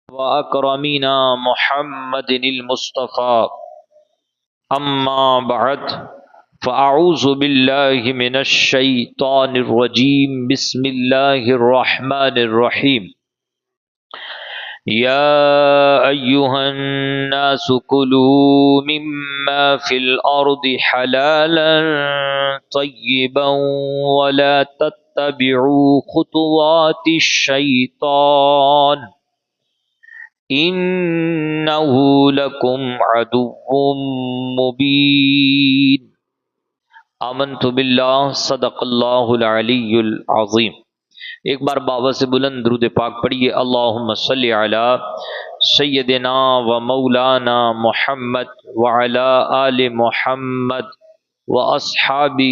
وأكرمنا محمد المصطفى أما بعد فأعوذ بالله من الشيطان الرجيم بسم الله الرحمن الرحيم يا أيها الناس كلوا مما في الأرض حلالا طيبا ولا تتبعوا خطوات الشيطان إنه لكم عدو مبين آمنت باللہ صدق اللہ العلی العظیم۔ ایک بار بابا سے بلند درود پاک پڑھیے، اللہم صلی علی سیدنا و مولانا محمد وعلی آل محمد و اصحابہ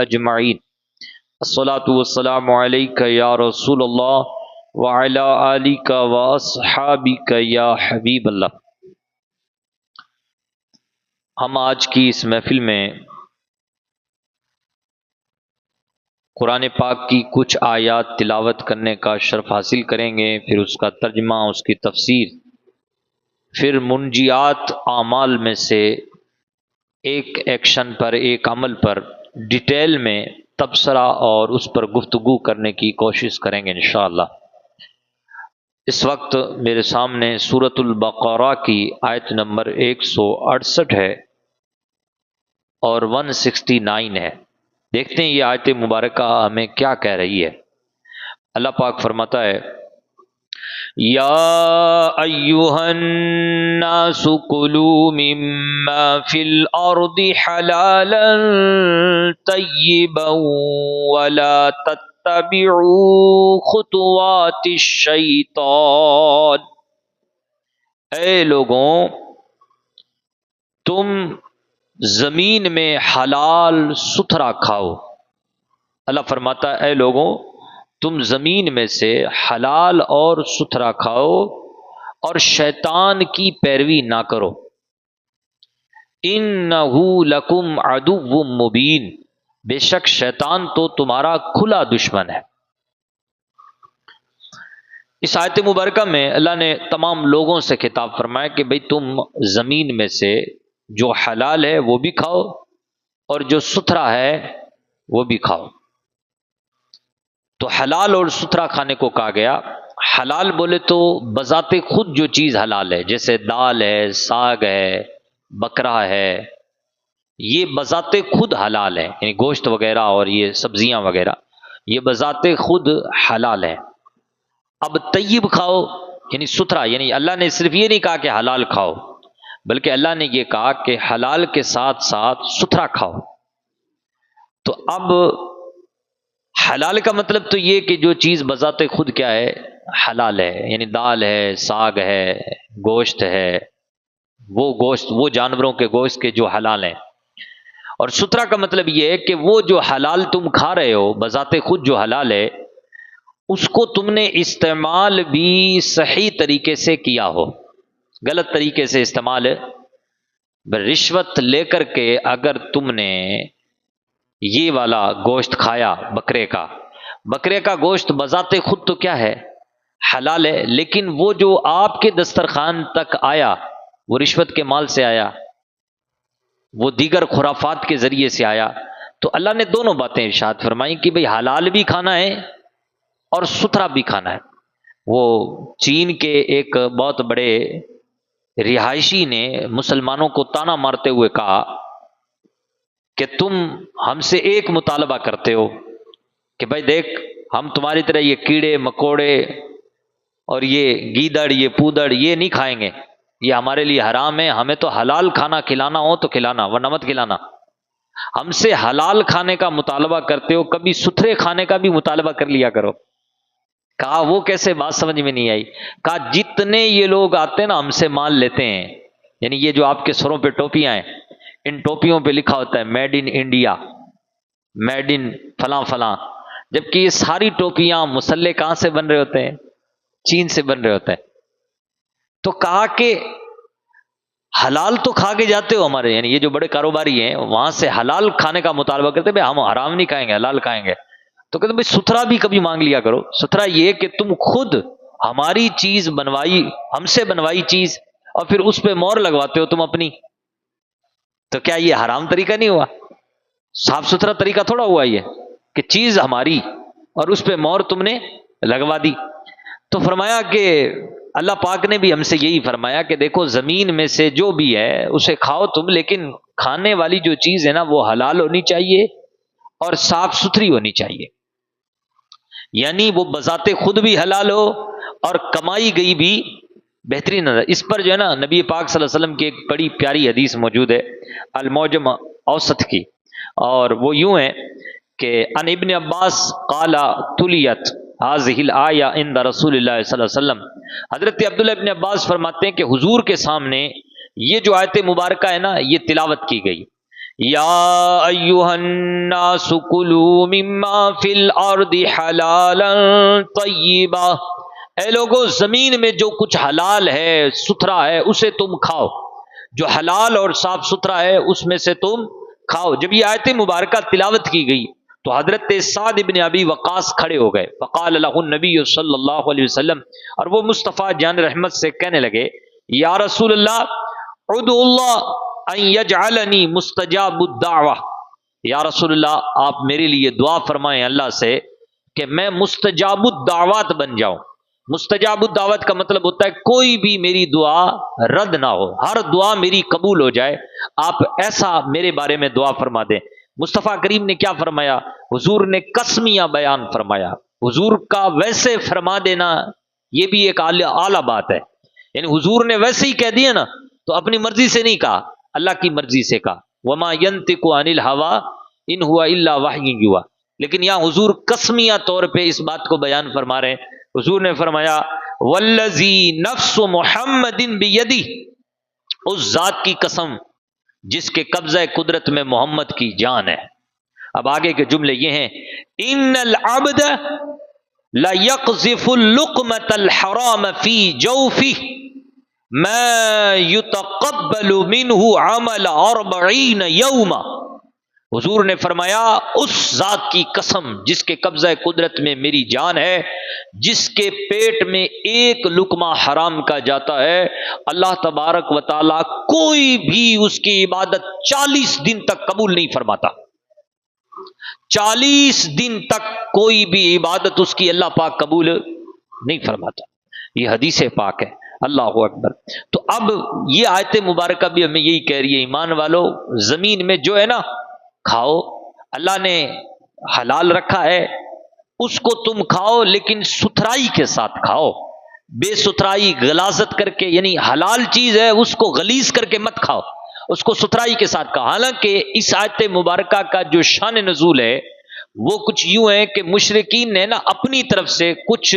اجمعین۔ الصلاۃ والسلام علیک یا رسول اللہ وعلی آلک و اصحابک یا حبیب اللہ۔ ہم آج کی اس محفل میں قرآن پاک کی کچھ آیات تلاوت کرنے کا شرف حاصل کریں گے، پھر اس کا ترجمہ، اس کی تفسیر، پھر منجیات اعمال میں سے ایک ایکشن پر، ایک عمل پر ڈیٹیل میں تبصرہ اور اس پر گفتگو کرنے کی کوشش کریں گے انشاءاللہ۔ اس وقت میرے سامنے سورۃ البقرہ کی آیت نمبر 168 ہے اور 169 ہے۔ دیکھتے ہیں یہ آیت مبارکہ ہمیں کیا کہہ رہی ہے۔ اللہ پاک فرماتا ہے، یا ایھا الناس کلوا مما فی الارض حلالا طیبا ولا تتبعوا خطوات الشیطان۔ اے لوگوں، تم زمین میں حلال ستھرا کھاؤ۔ اللہ فرماتا ہے، اے لوگوں، تم زمین میں سے حلال اور ستھرا کھاؤ اور شیطان کی پیروی نہ کرو۔ انہ لکم عدو مبین، بے شک شیطان تو تمہارا کھلا دشمن ہے۔ اس آیت مبارکہ میں اللہ نے تمام لوگوں سے خطاب فرمایا کہ بھئی تم زمین میں سے جو حلال ہے وہ بھی کھاؤ اور جو ستھرا ہے وہ بھی کھاؤ۔ تو حلال اور ستھرا کھانے کو کہا گیا۔ حلال بولے تو بذات خود جو چیز حلال ہے، جیسے دال ہے، ساگ ہے، بکرا ہے، یہ بذات خود حلال ہے، یعنی گوشت وغیرہ اور یہ سبزیاں وغیرہ یہ بذات خود حلال ہے۔ اب طیب کھاؤ یعنی ستھرا، یعنی اللہ نے صرف یہ نہیں کہا کہ حلال کھاؤ، بلکہ اللہ نے یہ کہا کہ حلال کے ساتھ ساتھ ستھرا کھاؤ۔ تو اب حلال کا مطلب تو یہ کہ جو چیز بذات خود کیا ہے، حلال ہے، یعنی دال ہے، ساگ ہے، گوشت ہے، وہ گوشت، وہ جانوروں کے گوشت کے جو حلال ہیں۔ اور ستھرا کا مطلب یہ ہے کہ وہ جو حلال تم کھا رہے ہو، بذات خود جو حلال ہے، اس کو تم نے استعمال بھی صحیح طریقے سے کیا ہو۔ غلط طریقے سے استعمال، رشوت لے کر کے اگر تم نے یہ والا گوشت کھایا، بکرے کا گوشت بذات خود تو کیا ہے، حلال ہے، لیکن وہ جو آپ کے دسترخوان تک آیا وہ رشوت کے مال سے آیا، وہ دیگر خرافات کے ذریعے سے آیا۔ تو اللہ نے دونوں باتیں ارشاد فرمائی کہ بھئی حلال بھی کھانا ہے اور ستھرا بھی کھانا ہے۔ وہ چین کے ایک بہت بڑے رہائشی نے مسلمانوں کو طعنہ مارتے ہوئے کہا کہ تم ہم سے ایک مطالبہ کرتے ہو کہ بھائی دیکھ، ہم تمہاری طرح یہ کیڑے مکوڑے اور یہ گیدڑ، یہ پودڑ، یہ نہیں کھائیں گے، یہ ہمارے لیے حرام ہے، ہمیں تو حلال کھانا کھلانا ہو تو کھلانا ورنہ مت کھلانا۔ ہم سے حلال کھانے کا مطالبہ کرتے ہو، کبھی ستھرے کھانے کا بھی مطالبہ کر لیا کرو۔ کہا وہ کیسے، بات سمجھ میں نہیں آئی۔ کہا جتنے یہ لوگ آتے ہیں نا ہم سے مال لیتے ہیں، یعنی یہ جو آپ کے سروں پہ ٹوپیاں ہیں، ان ٹوپیوں پہ لکھا ہوتا ہے made in India, made in فلاں فلاں، جبکہ یہ ساری ٹوپیاں، مسلح کہاں سے بن رہے ہوتے ہیں، چین سے بن رہے ہوتے ہیں۔ تو کہا کہ حلال تو کھا کے جاتے ہو ہمارے، یعنی یہ جو بڑے کاروباری ہیں وہاں سے حلال کھانے کا مطالبہ کرتے ہیں، ہم حرام نہیں کھائیں گے، حلال کھائیں گے۔ تو کہتے ہیں بھائی ستھرا بھی کبھی مانگ لیا کرو۔ ستھرا یہ کہ تم خود ہماری چیز بنوائی، ہم سے بنوائی چیز، اور پھر اس پہ مہر لگواتے ہو تم اپنی، تو کیا یہ حرام طریقہ نہیں ہوا؟ صاف ستھرا طریقہ تھوڑا ہوا یہ کہ چیز ہماری اور اس پہ مہر تم نے لگوا دی۔ تو فرمایا کہ اللہ پاک نے بھی ہم سے یہی فرمایا کہ دیکھو زمین میں سے جو بھی ہے اسے کھاؤ تم، لیکن کھانے والی جو چیز ہے نا وہ حلال ہونی چاہیے اور صاف ستھری ہونی چاہیے، یعنی وہ بذات خود بھی حلال ہو اور کمائی گئی بھی بہترین نظر۔ اس پر جو ہے نا نبی پاک صلی اللہ علیہ وسلم کی ایک بڑی پیاری حدیث موجود ہے المعجم اوسط کی، اور وہ یوں ہے کہ ان ابن عباس قال تلیت هذه الآیہ عند رسول اللہ صلی اللہ علیہ وسلم، حضرت عبداللہ ابن عباس فرماتے ہیں کہ حضور کے سامنے یہ جو آیت مبارکہ ہے نا یہ تلاوت کی گئی، یا ایھا الناس کلوا مما فی الارض حلالا طیبا، اے لوگو زمین میں جو کچھ حلال ہے ستھرا ہے اسے تم کھاؤ، جو حلال اور صاف ستھرا ہے اس میں سے تم کھاؤ۔ جب یہ آیت مبارکہ تلاوت کی گئی تو حضرت سعد بن ابی وقاص کھڑے ہو گئے، فقال له النبی صلی اللہ علیہ وسلم، اور وہ مصطفیٰ جان رحمت سے کہنے لگے یا رسول اللہ ادعو اللہ ان یجعلنی مستجاب الدعوہ، یا رسول اللہ آپ میرے لیے دعا فرمائیں اللہ سے کہ میں مستجاب الدعوات بن جاؤں۔ مستجاب الدعوت کا مطلب ہوتا ہے کوئی بھی میری دعا رد نہ ہو، ہر دعا میری قبول ہو جائے، آپ ایسا میرے بارے میں دعا فرما دیں۔ مصطفیٰ کریم نے کیا فرمایا؟ حضور نے قسمیہ بیان فرمایا۔ حضور کا ویسے فرما دینا یہ بھی ایک اعلیٰ بات ہے، یعنی حضور نے ویسے ہی کہہ دیا نا تو اپنی مرضی سے نہیں کہا، اللہ کی مرضی سے کہا، وما ينطق عن الهوى ان هو الا وحی یوحی، لیکن یہاں حضور قسمیہ طور پہ اس بات کو بیان فرما رہے ہیں۔ حضور نے فرمایا والذی نفس محمد بیدہ، اس ذات کی قسم جس کے قبضہ قدرت میں محمد کی جان ہے۔ اب آگے کے جملے یہ ہیں ان العبد لا يقذف اللقمة الحرام في جوفه ما يتقبل منه عمل 40 یوما، حضور نے فرمایا اس ذات کی قسم جس کے قبضہ قدرت میں میری جان ہے، جس کے پیٹ میں ایک لقمہ حرام کا جاتا ہے، اللہ تبارک و تعالی کوئی بھی اس کی عبادت 40 دن تک قبول نہیں فرماتا۔ 40 دن تک کوئی بھی عبادت اس کی اللہ پاک قبول نہیں فرماتا، یہ حدیث پاک ہے۔ اللہ اکبر۔ تو اب یہ آیت مبارکہ بھی ہمیں یہی کہہ رہی ہے ایمان والو زمین میں جو ہے نا کھاؤ، اللہ نے حلال رکھا ہے اس کو تم کھاؤ، لیکن ستھرائی کے ساتھ کھاؤ، بے ستھرائی غلاظت کر کے، یعنی حلال چیز ہے اس کو غلیظ کر کے مت کھاؤ، اس کو ستھرائی کے ساتھ کھاؤ۔ حالانکہ اس آیت مبارکہ کا جو شان نزول ہے وہ کچھ یوں ہے کہ مشرکین نے نا اپنی طرف سے کچھ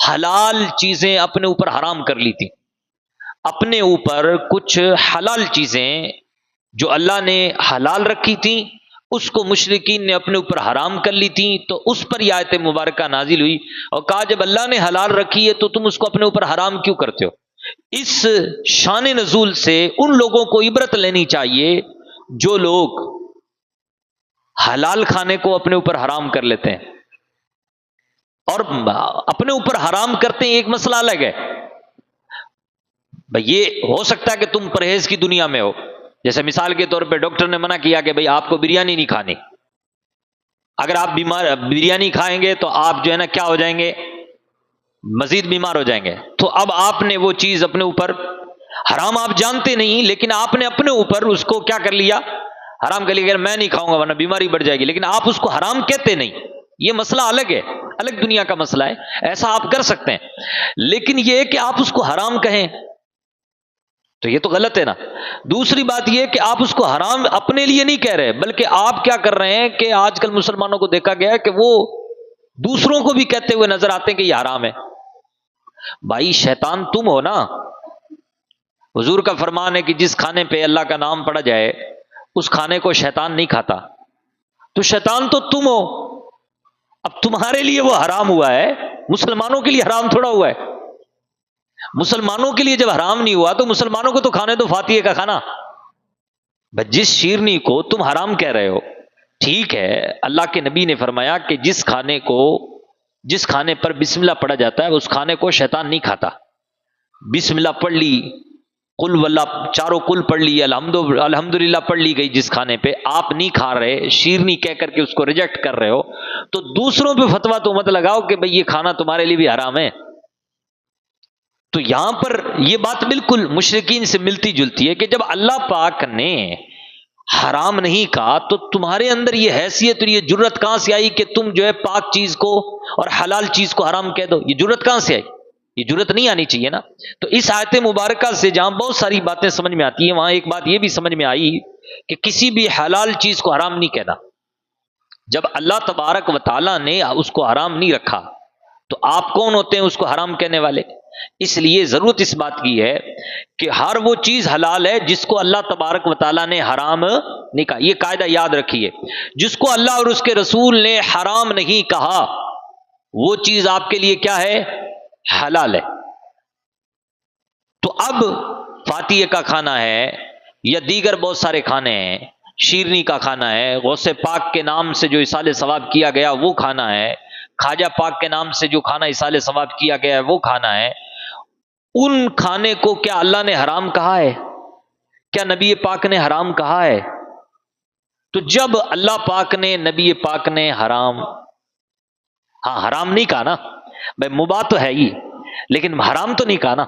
حلال چیزیں اپنے اوپر حرام کر لی تھی، اپنے اوپر کچھ حلال چیزیں جو اللہ نے حلال رکھی تھیں اس کو مشرکین نے اپنے اوپر حرام کر لی تھی، تو اس پر یہ آیت مبارکہ نازل ہوئی اور کہا جب اللہ نے حلال رکھی ہے تو تم اس کو اپنے اوپر حرام کیوں کرتے ہو؟ اس شان نزول سے ان لوگوں کو عبرت لینی چاہیے جو لوگ حلال کھانے کو اپنے اوپر حرام کر لیتے ہیں اور اپنے اوپر حرام کرتے ہیں، ایک مسئلہ الگ ہے بھئی، یہ ہو سکتا ہے کہ تم پرہیز کی دنیا میں ہو، جیسے مثال کے طور پہ ڈاکٹر نے منع کیا کہ بھئی آپ کو بریانی نہیں کھانی، اگر آپ بریانی کھائیں گے تو آپ جو ہے نا کیا ہو جائیں گے؟ مزید بیمار ہو جائیں گے۔ تو اب آپ نے وہ چیز اپنے اوپر حرام آپ جانتے نہیں، لیکن آپ نے اپنے اوپر اس کو کیا کر لیا؟ حرام کر لیا کہ میں نہیں کھاؤں گا ورنہ بیماری بڑھ جائے گی، لیکن آپ اس کو حرام کہتے نہیں، یہ مسئلہ الگ ہے، الگ دنیا کا مسئلہ ہے، ایسا آپ کر سکتے ہیں، لیکن یہ ہے کہ آپ اس کو حرام کہیں تو یہ تو غلط ہے نا۔ دوسری بات یہ کہ آپ اس کو حرام اپنے لیے نہیں کہہ رہے، بلکہ آپ کیا کر رہے ہیں کہ آج کل مسلمانوں کو دیکھا گیا ہے کہ وہ دوسروں کو بھی کہتے ہوئے نظر آتے ہیں کہ یہ حرام ہے۔ بھائی شیطان تم ہو نا، حضور کا فرمان ہے کہ جس کھانے پہ اللہ کا نام پڑا جائے اس کھانے کو شیطان نہیں کھاتا، تو شیطان تو تم ہو، اب تمہارے لیے وہ حرام ہوا ہے، مسلمانوں کے لیے حرام تھوڑا ہوا ہے۔ مسلمانوں کے لیے جب حرام نہیں ہوا تو مسلمانوں کو تو کھانے دو فاتحے کا کھانا۔ جس شیرنی کو تم حرام کہہ رہے ہو، ٹھیک ہے اللہ کے نبی نے فرمایا کہ جس کھانے کو جس کھانے پر بسم اللہ پڑھا جاتا ہے اس کھانے کو شیطان نہیں کھاتا. بسم اللہ پڑھ لی، قل واللہ چاروں کل پڑھ لی، الحمدللہ پڑھ لی گئی، جس کھانے پہ آپ نہیں کھا رہے، شیرنی کہہ کر کے اس کو ریجیکٹ کر رہے ہو، تو دوسروں پہ فتویٰ تو مت لگاؤ کہ بھئی یہ کھانا تمہارے لیے بھی حرام ہے. تو یہاں پر یہ بات بالکل مشرکین سے ملتی جلتی ہے کہ جب اللہ پاک نے حرام نہیں کہا تو تمہارے اندر یہ حیثیت اور یہ جرت کہاں سے آئی کہ تم جو ہے پاک چیز کو اور حلال چیز کو حرام کہہ دو؟ یہ جرت کہاں سے آئی؟ یہ جرت نہیں آنی چاہیے نا. تو اس آیت مبارکہ سے جہاں بہت ساری باتیں سمجھ میں آتی ہیں، وہاں ایک بات یہ بھی سمجھ میں آئی کہ کسی بھی حلال چیز کو حرام نہیں کہنا. جب اللہ تبارک و تعالیٰ نے اس کو حرام نہیں رکھا تو آپ کون ہوتے ہیں اس کو حرام کہنے والے؟ اس لیے ضرورت اس بات کی ہے کہ ہر وہ چیز حلال ہے جس کو اللہ تبارک و تعالیٰ نے حرام نہیں کہا. یہ قاعدہ یاد رکھیے، جس کو اللہ اور اس کے رسول نے حرام نہیں کہا وہ چیز آپ کے لیے کیا ہے؟ حلال ہے. تو اب فاتحہ کا کھانا ہے یا دیگر بہت سارے کھانے ہیں، شیرنی کا کھانا ہے، غوث پاک کے نام سے جو اصال ثواب کیا گیا وہ کھانا ہے، خواجہ پاک کے نام سے جو کھانا اصال ثواب کیا گیا ہے وہ کھانا ہے. ان کھانے کو کیا اللہ نے حرام کہا ہے؟ کیا نبی پاک نے حرام کہا ہے؟ تو جب اللہ پاک نے، نبی پاک نے حرام، ہاں حرام نہیں کہا نا بھائی، مباح تو ہے ہی لیکن حرام تو نہیں کہا نا.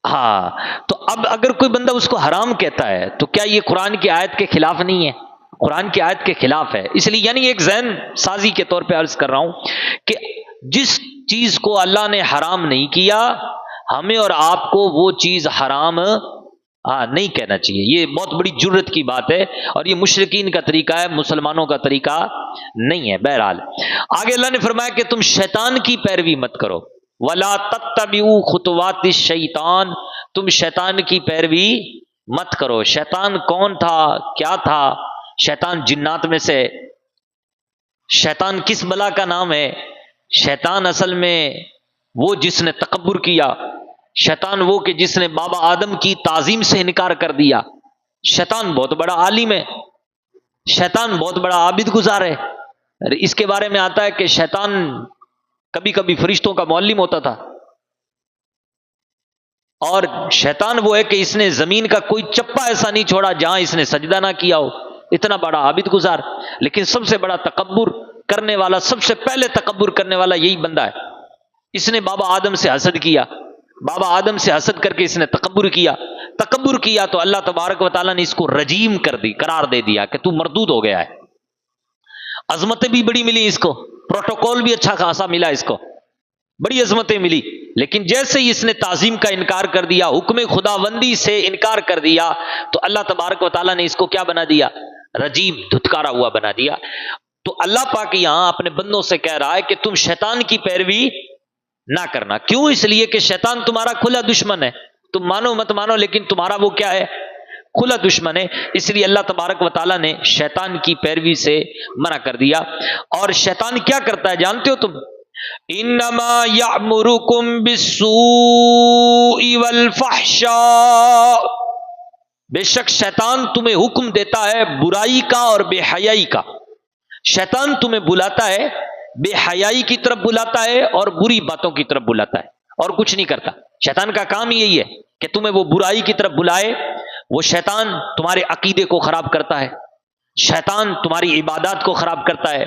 ہاں تو اب اگر کوئی بندہ اس کو حرام کہتا ہے تو کیا یہ قرآن کی آیت کے خلاف نہیں ہے؟ قرآن کی آیت کے خلاف ہے. اس لیے یعنی ایک ذہن سازی کے طور پہ عرض کر رہا ہوں کہ جس چیز کو اللہ نے حرام نہیں کیا ہمیں اور آپ کو وہ چیز حرام نہیں کہنا چاہیے. یہ بہت بڑی جرت کی بات ہے اور یہ مشرکین کا طریقہ ہے، مسلمانوں کا طریقہ نہیں ہے. بہرحال آگے اللہ نے فرمایا کہ تم شیطان کی پیروی مت کرو. وَلَا تَتَّبِعُوا خُطُوَاتِ الشَّيْطَانِ، تم شیطان کی پیروی مت کرو. شیطان کون تھا؟ کیا تھا؟ شیطان جنات میں سے. شیطان کس بلا کا نام ہے؟ شیطان اصل میں وہ جس نے تکبر کیا، شیطان وہ کہ جس نے بابا آدم کی تعظیم سے انکار کر دیا. شیطان بہت بڑا عالم ہے، شیطان بہت بڑا عابد گزار ہے. اس کے بارے میں آتا ہے کہ شیطان کبھی کبھی فرشتوں کا معلم ہوتا تھا، اور شیطان وہ ہے کہ اس نے زمین کا کوئی چپا ایسا نہیں چھوڑا جہاں اس نے سجدہ نہ کیا ہو. اتنا بڑا عابد گزار، لیکن سب سے بڑا تکبر کرنے والا، سب سے پہلے تکبر کرنے والا یہی بندہ ہے. اس نے بابا آدم سے حسد کیا، بابا آدم سے حسد کر کے اس نے تکبر کیا. تکبر کیا تو اللہ تبارک و تعالیٰ نے اس کو رجیم کر دی، قرار دے دیا کہ تو مردود ہو گیا ہے. عظمتیں بھی بڑی ملی اس کو، پروٹوکول بھی اچھا خاصا ملا اس کو، بڑی عظمتیں ملی. لیکن جیسے ہی اس نے تعظیم کا انکار کر دیا، حکم خداوندی سے انکار کر دیا، تو اللہ تبارک و تعالیٰ نے اس کو کیا بنا دیا؟ رجیم، دھتکارا ہوا بنا دیا. تو اللہ پاک یہاں اپنے بندوں سے کہہ رہا ہے کہ تم شیطان کی پیروی نہ کرنا. کیوں؟ اس لیے کہ شیطان تمہارا کھلا دشمن ہے. تم مانو مت مانو لیکن تمہارا وہ کیا ہے؟ کھلا دشمن ہے. اس لیے اللہ تبارک و تعالیٰ نے شیطان کی پیروی سے منع کر دیا. اور شیطان کیا کرتا ہے جانتے ہو تم؟ انما یأمرکم بالسوء والفحشاء، بے شک شیطان تمہیں حکم دیتا ہے برائی کا اور بے حیائی کا. شیطان تمہیں بلاتا ہے، بے حیائی کی طرف بلاتا ہے اور بری باتوں کی طرف بلاتا ہے، اور کچھ نہیں کرتا. شیطان کا کام یہی ہے کہ تمہیں وہ برائی کی طرف بلائے. وہ شیطان تمہارے عقیدے کو خراب کرتا ہے، شیطان تمہاری عبادات کو خراب کرتا ہے،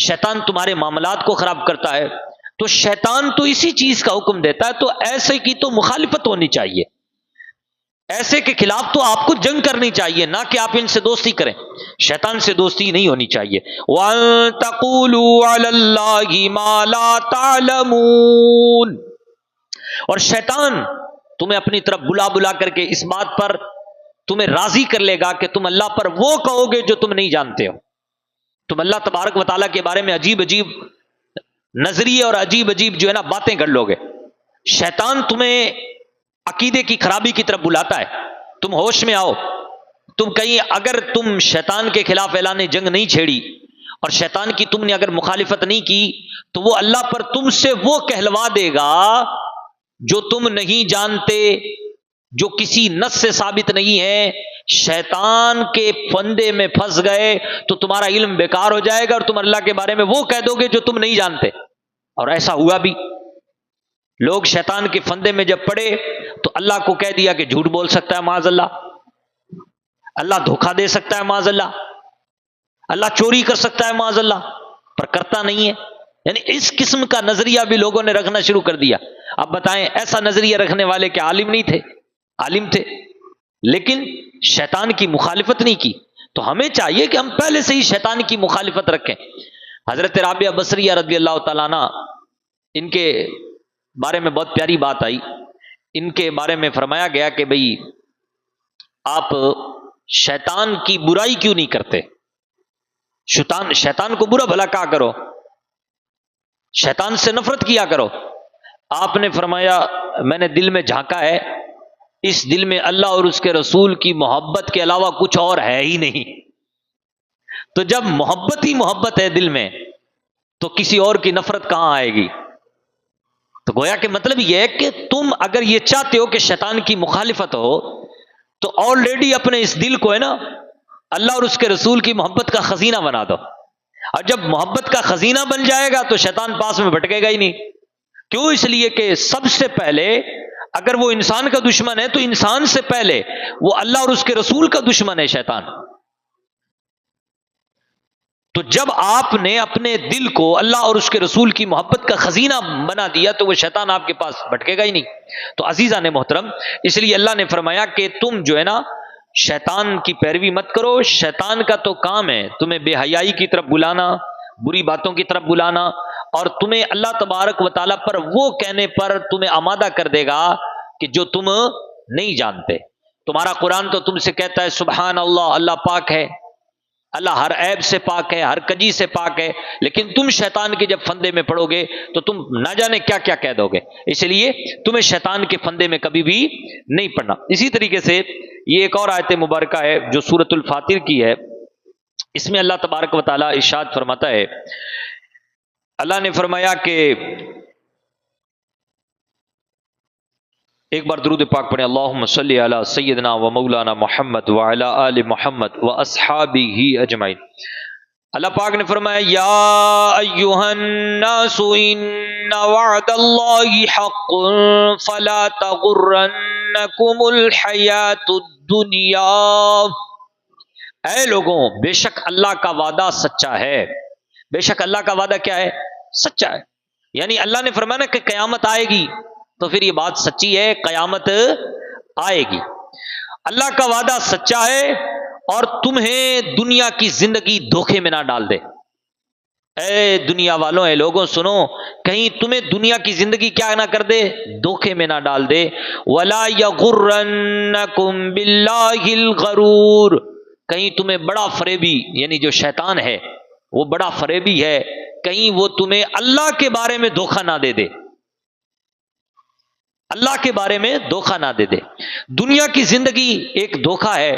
شیطان تمہارے معاملات کو خراب کرتا ہے. تو شیطان تو اسی چیز کا حکم دیتا ہے، تو ایسے کی تو مخالفت ہونی چاہیے، ایسے کے خلاف تو آپ کو جنگ کرنی چاہیے، نہ کہ آپ ان سے دوستی کریں. شیطان سے دوستی نہیں ہونی چاہیے. وَأَن تَقُولُوا عَلَى اللَّهِ مَا لَا تَعْلَمُونَ، اور شیطان تمہیں اپنی طرف بلا بلا کر کے اس بات پر تمہیں راضی کر لے گا کہ تم اللہ پر وہ کہو گے جو تم نہیں جانتے ہو. تم اللہ تبارک و تعالیٰ کے بارے میں عجیب عجیب نظریے اور عجیب عجیب جو ہے نا باتیں کر لو گے. شیطان تمہیں عقیدے کی خرابی کی طرف بلاتا ہے. تم ہوش میں آؤ. تم کہیں اگر تم شیطان کے خلاف اعلان جنگ نہیں چھیڑی اور شیطان کی تم نے اگر مخالفت نہیں کی تو وہ اللہ پر تم سے وہ کہلوا دے گا جو تم نہیں جانتے، جو کسی نص سے ثابت نہیں ہے. شیطان کے فندے میں پھنس گئے تو تمہارا علم بیکار ہو جائے گا اور تم اللہ کے بارے میں وہ کہہ دو گے جو تم نہیں جانتے. اور ایسا ہوا بھی. لوگ شیطان کے فندے میں جب پڑے تو اللہ کو کہہ دیا کہ جھوٹ بول سکتا ہے معاذ اللہ، اللہ دھوکہ دے سکتا ہے معاذ اللہ، اللہ چوری کر سکتا ہے معاذ اللہ، پر کرتا نہیں ہے. یعنی اس قسم کا نظریہ بھی لوگوں نے رکھنا شروع کر دیا. اب بتائیں ایسا نظریہ رکھنے والے کیا عالم نہیں تھے؟ عالم تھے، لیکن شیطان کی مخالفت نہیں کی. تو ہمیں چاہیے کہ ہم پہلے سے ہی شیطان کی مخالفت رکھیں. حضرت رابعہ بصریہ رضی اللہ تعالیٰ عنہ، ان کے بارے میں بہت پیاری بات آئی. ان کے بارے میں فرمایا گیا کہ بھئی آپ شیطان کی برائی کیوں نہیں کرتے؟ شیطان کو برا بھلا کہا کرو، شیطان سے نفرت کیا کرو. آپ نے فرمایا میں نے دل میں جھانکا ہے، اس دل میں اللہ اور اس کے رسول کی محبت کے علاوہ کچھ اور ہے ہی نہیں. تو جب محبت ہی محبت ہے دل میں تو کسی اور کی نفرت کہاں آئے گی؟ تو گویا کہ مطلب یہ ہے کہ تم اگر یہ چاہتے ہو کہ شیطان کی مخالفت ہو تو آلریڈی اپنے اس دل کو ہے نا اللہ اور اس کے رسول کی محبت کا خزینہ بنا دو. اور جب محبت کا خزینہ بن جائے گا تو شیطان پاس میں بھٹکے گا ہی نہیں. کیوں؟ اس لیے کہ سب سے پہلے اگر وہ انسان کا دشمن ہے تو انسان سے پہلے وہ اللہ اور اس کے رسول کا دشمن ہے شیطان. تو جب آپ نے اپنے دل کو اللہ اور اس کے رسول کی محبت کا خزینہ بنا دیا تو وہ شیطان آپ کے پاس بھٹکے گا ہی نہیں. تو عزیزان محترم، اس لیے اللہ نے فرمایا کہ تم جو ہے نا شیطان کی پیروی مت کرو. شیطان کا تو کام ہے تمہیں بے حیائی کی طرف بلانا، بری باتوں کی طرف بلانا، اور تمہیں اللہ تبارک و تعالیٰ پر وہ کہنے پر تمہیں آمادہ کر دے گا کہ جو تم نہیں جانتے. تمہارا قرآن تو تم سے کہتا ہے سبحان اللہ، اللہ پاک ہے، اللہ ہر عیب سے پاک ہے، ہر کجی سے پاک ہے، لیکن تم شیطان کے جب فندے میں پڑو گے تو تم نہ جانے کیا کیا کہہ دو گے. اس لیے تمہیں شیطان کے فندے میں کبھی بھی نہیں پڑنا. اسی طریقے سے یہ ایک اور آیت مبارکہ ہے جو سورۃ الفاطر کی ہے. اس میں اللہ تبارک و تعالیٰ ارشاد فرماتا ہے، اللہ نے فرمایا کہ ایک بار درود پاک پڑھیں، اللہم صلی علی سیدنا و مولانا محمد وعلی آل محمد و اصحابہ اجمعین. اللہ پاک نے فرمایا یا ایہا الناس ان وعد اللہ حق فلا تغرنکم الحیات الدنیا. اے لوگوں، بے شک اللہ کا وعدہ سچا ہے. بے شک اللہ کا وعدہ کیا ہے؟ سچا ہے. یعنی اللہ نے فرمایا نا کہ قیامت آئے گی، تو پھر یہ بات سچی ہے، قیامت آئے گی. اللہ کا وعدہ سچا ہے اور تمہیں دنیا کی زندگی دھوکے میں نہ ڈال دے. اے دنیا والوں، اے لوگوں سنو، کہیں تمہیں دنیا کی زندگی کیا نہ کر دے؟ دھوکے میں نہ ڈال دے. وَلَا يَغُرَّنَّكُمْ بِاللَّهِ الْغَرُورُ، کہیں تمہیں بڑا فریبی، یعنی جو شیطان ہے وہ بڑا فریبی ہے، کہیں وہ تمہیں اللہ کے بارے میں دھوکہ نہ دے دے، اللہ کے بارے میں دھوکہ نہ دے دے. دنیا کی زندگی ایک دھوکہ ہے،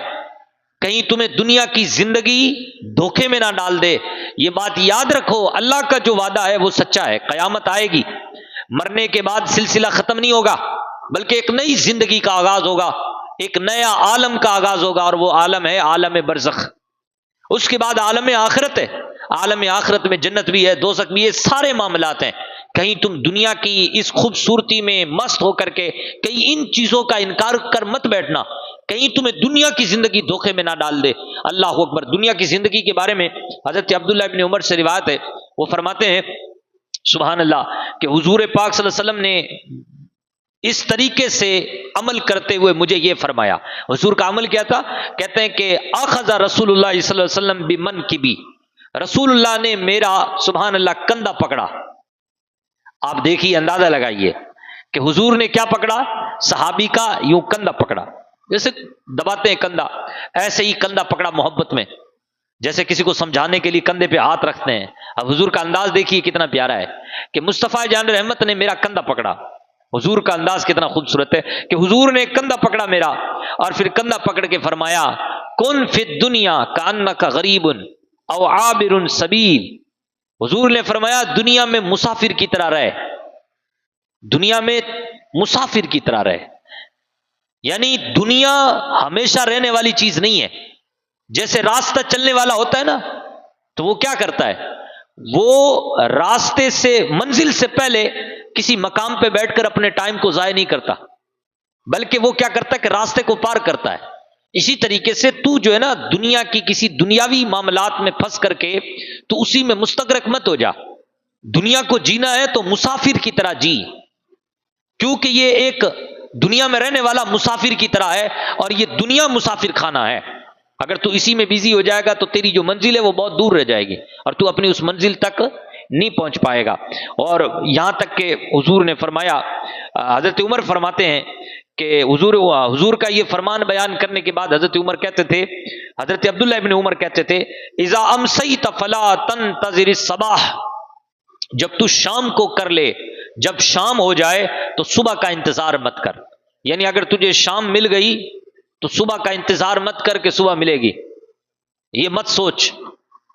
کہیں تمہیں دنیا کی زندگی دھوکے میں نہ ڈال دے. یہ بات یاد رکھو، اللہ کا جو وعدہ ہے وہ سچا ہے. قیامت آئے گی، مرنے کے بعد سلسلہ ختم نہیں ہوگا، بلکہ ایک نئی زندگی کا آغاز ہوگا، ایک نیا عالم کا آغاز ہوگا، اور وہ عالم ہے عالم برزخ. اس کے بعد عالم آخرت ہے. عالم آخرت میں جنت بھی ہے، دوزخ بھی ہے، سارے معاملات ہیں. کہیں تم دنیا کی اس خوبصورتی میں مست ہو کر کے کہیں ان چیزوں کا انکار کر مت بیٹھنا، کہیں تمہیں دنیا کی زندگی دھوکے میں نہ ڈال دے. اللہ اکبر. دنیا کی زندگی کے بارے میں حضرت عبداللہ ابن عمر سے روایت ہے، وہ فرماتے ہیں سبحان اللہ کہ حضور پاک صلی اللہ علیہ وسلم نے اس طریقے سے عمل کرتے ہوئے مجھے یہ فرمایا. حضور کا عمل کیا تھا؟ کہتے ہیں کہ اخذ رسول اللہ صلی اللہ علیہ وسلم بمنکبی، رسول اللہ نے میرا سبحان اللہ کندھا پکڑا. آپ دیکھیے، اندازہ لگائیے کہ حضور نے کیا پکڑا؟ صحابی کا یوں کندھا پکڑا، جیسے دباتے ہیں کندھا، ایسے ہی کندھا پکڑا محبت میں، جیسے کسی کو سمجھانے کے لیے کندھے پہ ہاتھ رکھتے ہیں. اب حضور کا انداز دیکھیے کتنا پیارا ہے کہ مصطفیٰ جان رحمت نے میرا کندھا پکڑا. حضور کا انداز کتنا خوبصورت ہے کہ حضور نے کندھا پکڑا میرا، اور پھر کندھا پکڑ کے فرمایا کن فی الدنیا کانک غریب او عابر سبیل. حضور نے فرمایا دنیا میں مسافر کی طرح رہے، دنیا میں مسافر کی طرح رہے. یعنی دنیا ہمیشہ رہنے والی چیز نہیں ہے. جیسے راستہ چلنے والا ہوتا ہے نا، تو وہ کیا کرتا ہے؟ وہ راستے سے منزل سے پہلے کسی مقام پہ بیٹھ کر اپنے ٹائم کو ضائع نہیں کرتا، بلکہ وہ کیا کرتا ہے کہ راستے کو پار کرتا ہے۔ اسی طریقے سے تو جو ہے نا دنیا کی کسی دنیاوی معاملات میں پھنس کر کے تو اسی میں مستغرق مت ہو جا۔ دنیا کو جینا ہے تو مسافر کی طرح جی، کیونکہ یہ ایک دنیا میں رہنے والا مسافر کی طرح ہے، اور یہ دنیا مسافر خانہ ہے۔ اگر تو اسی میں بزی ہو جائے گا تو تیری جو منزل ہے وہ بہت دور رہ جائے گی، اور تو اپنی اس منزل تک نہیں پہنچ پائے گا۔ اور یہاں تک کہ حضور نے فرمایا، حضرت عمر فرماتے ہیں کہ حضور کا یہ فرمان بیان کرنے کے بعد حضرت عمر کہتے تھے، حضرت عبداللہ ابن عمر کہتے تھے، اذا امسیت فلا تنتظر الصباح، جب تو شام کو کر لے، جب شام ہو جائے تو صبح کا انتظار مت کر۔ یعنی اگر تجھے شام مل گئی تو صبح کا انتظار مت کر کہ صبح ملے گی، یہ مت سوچ،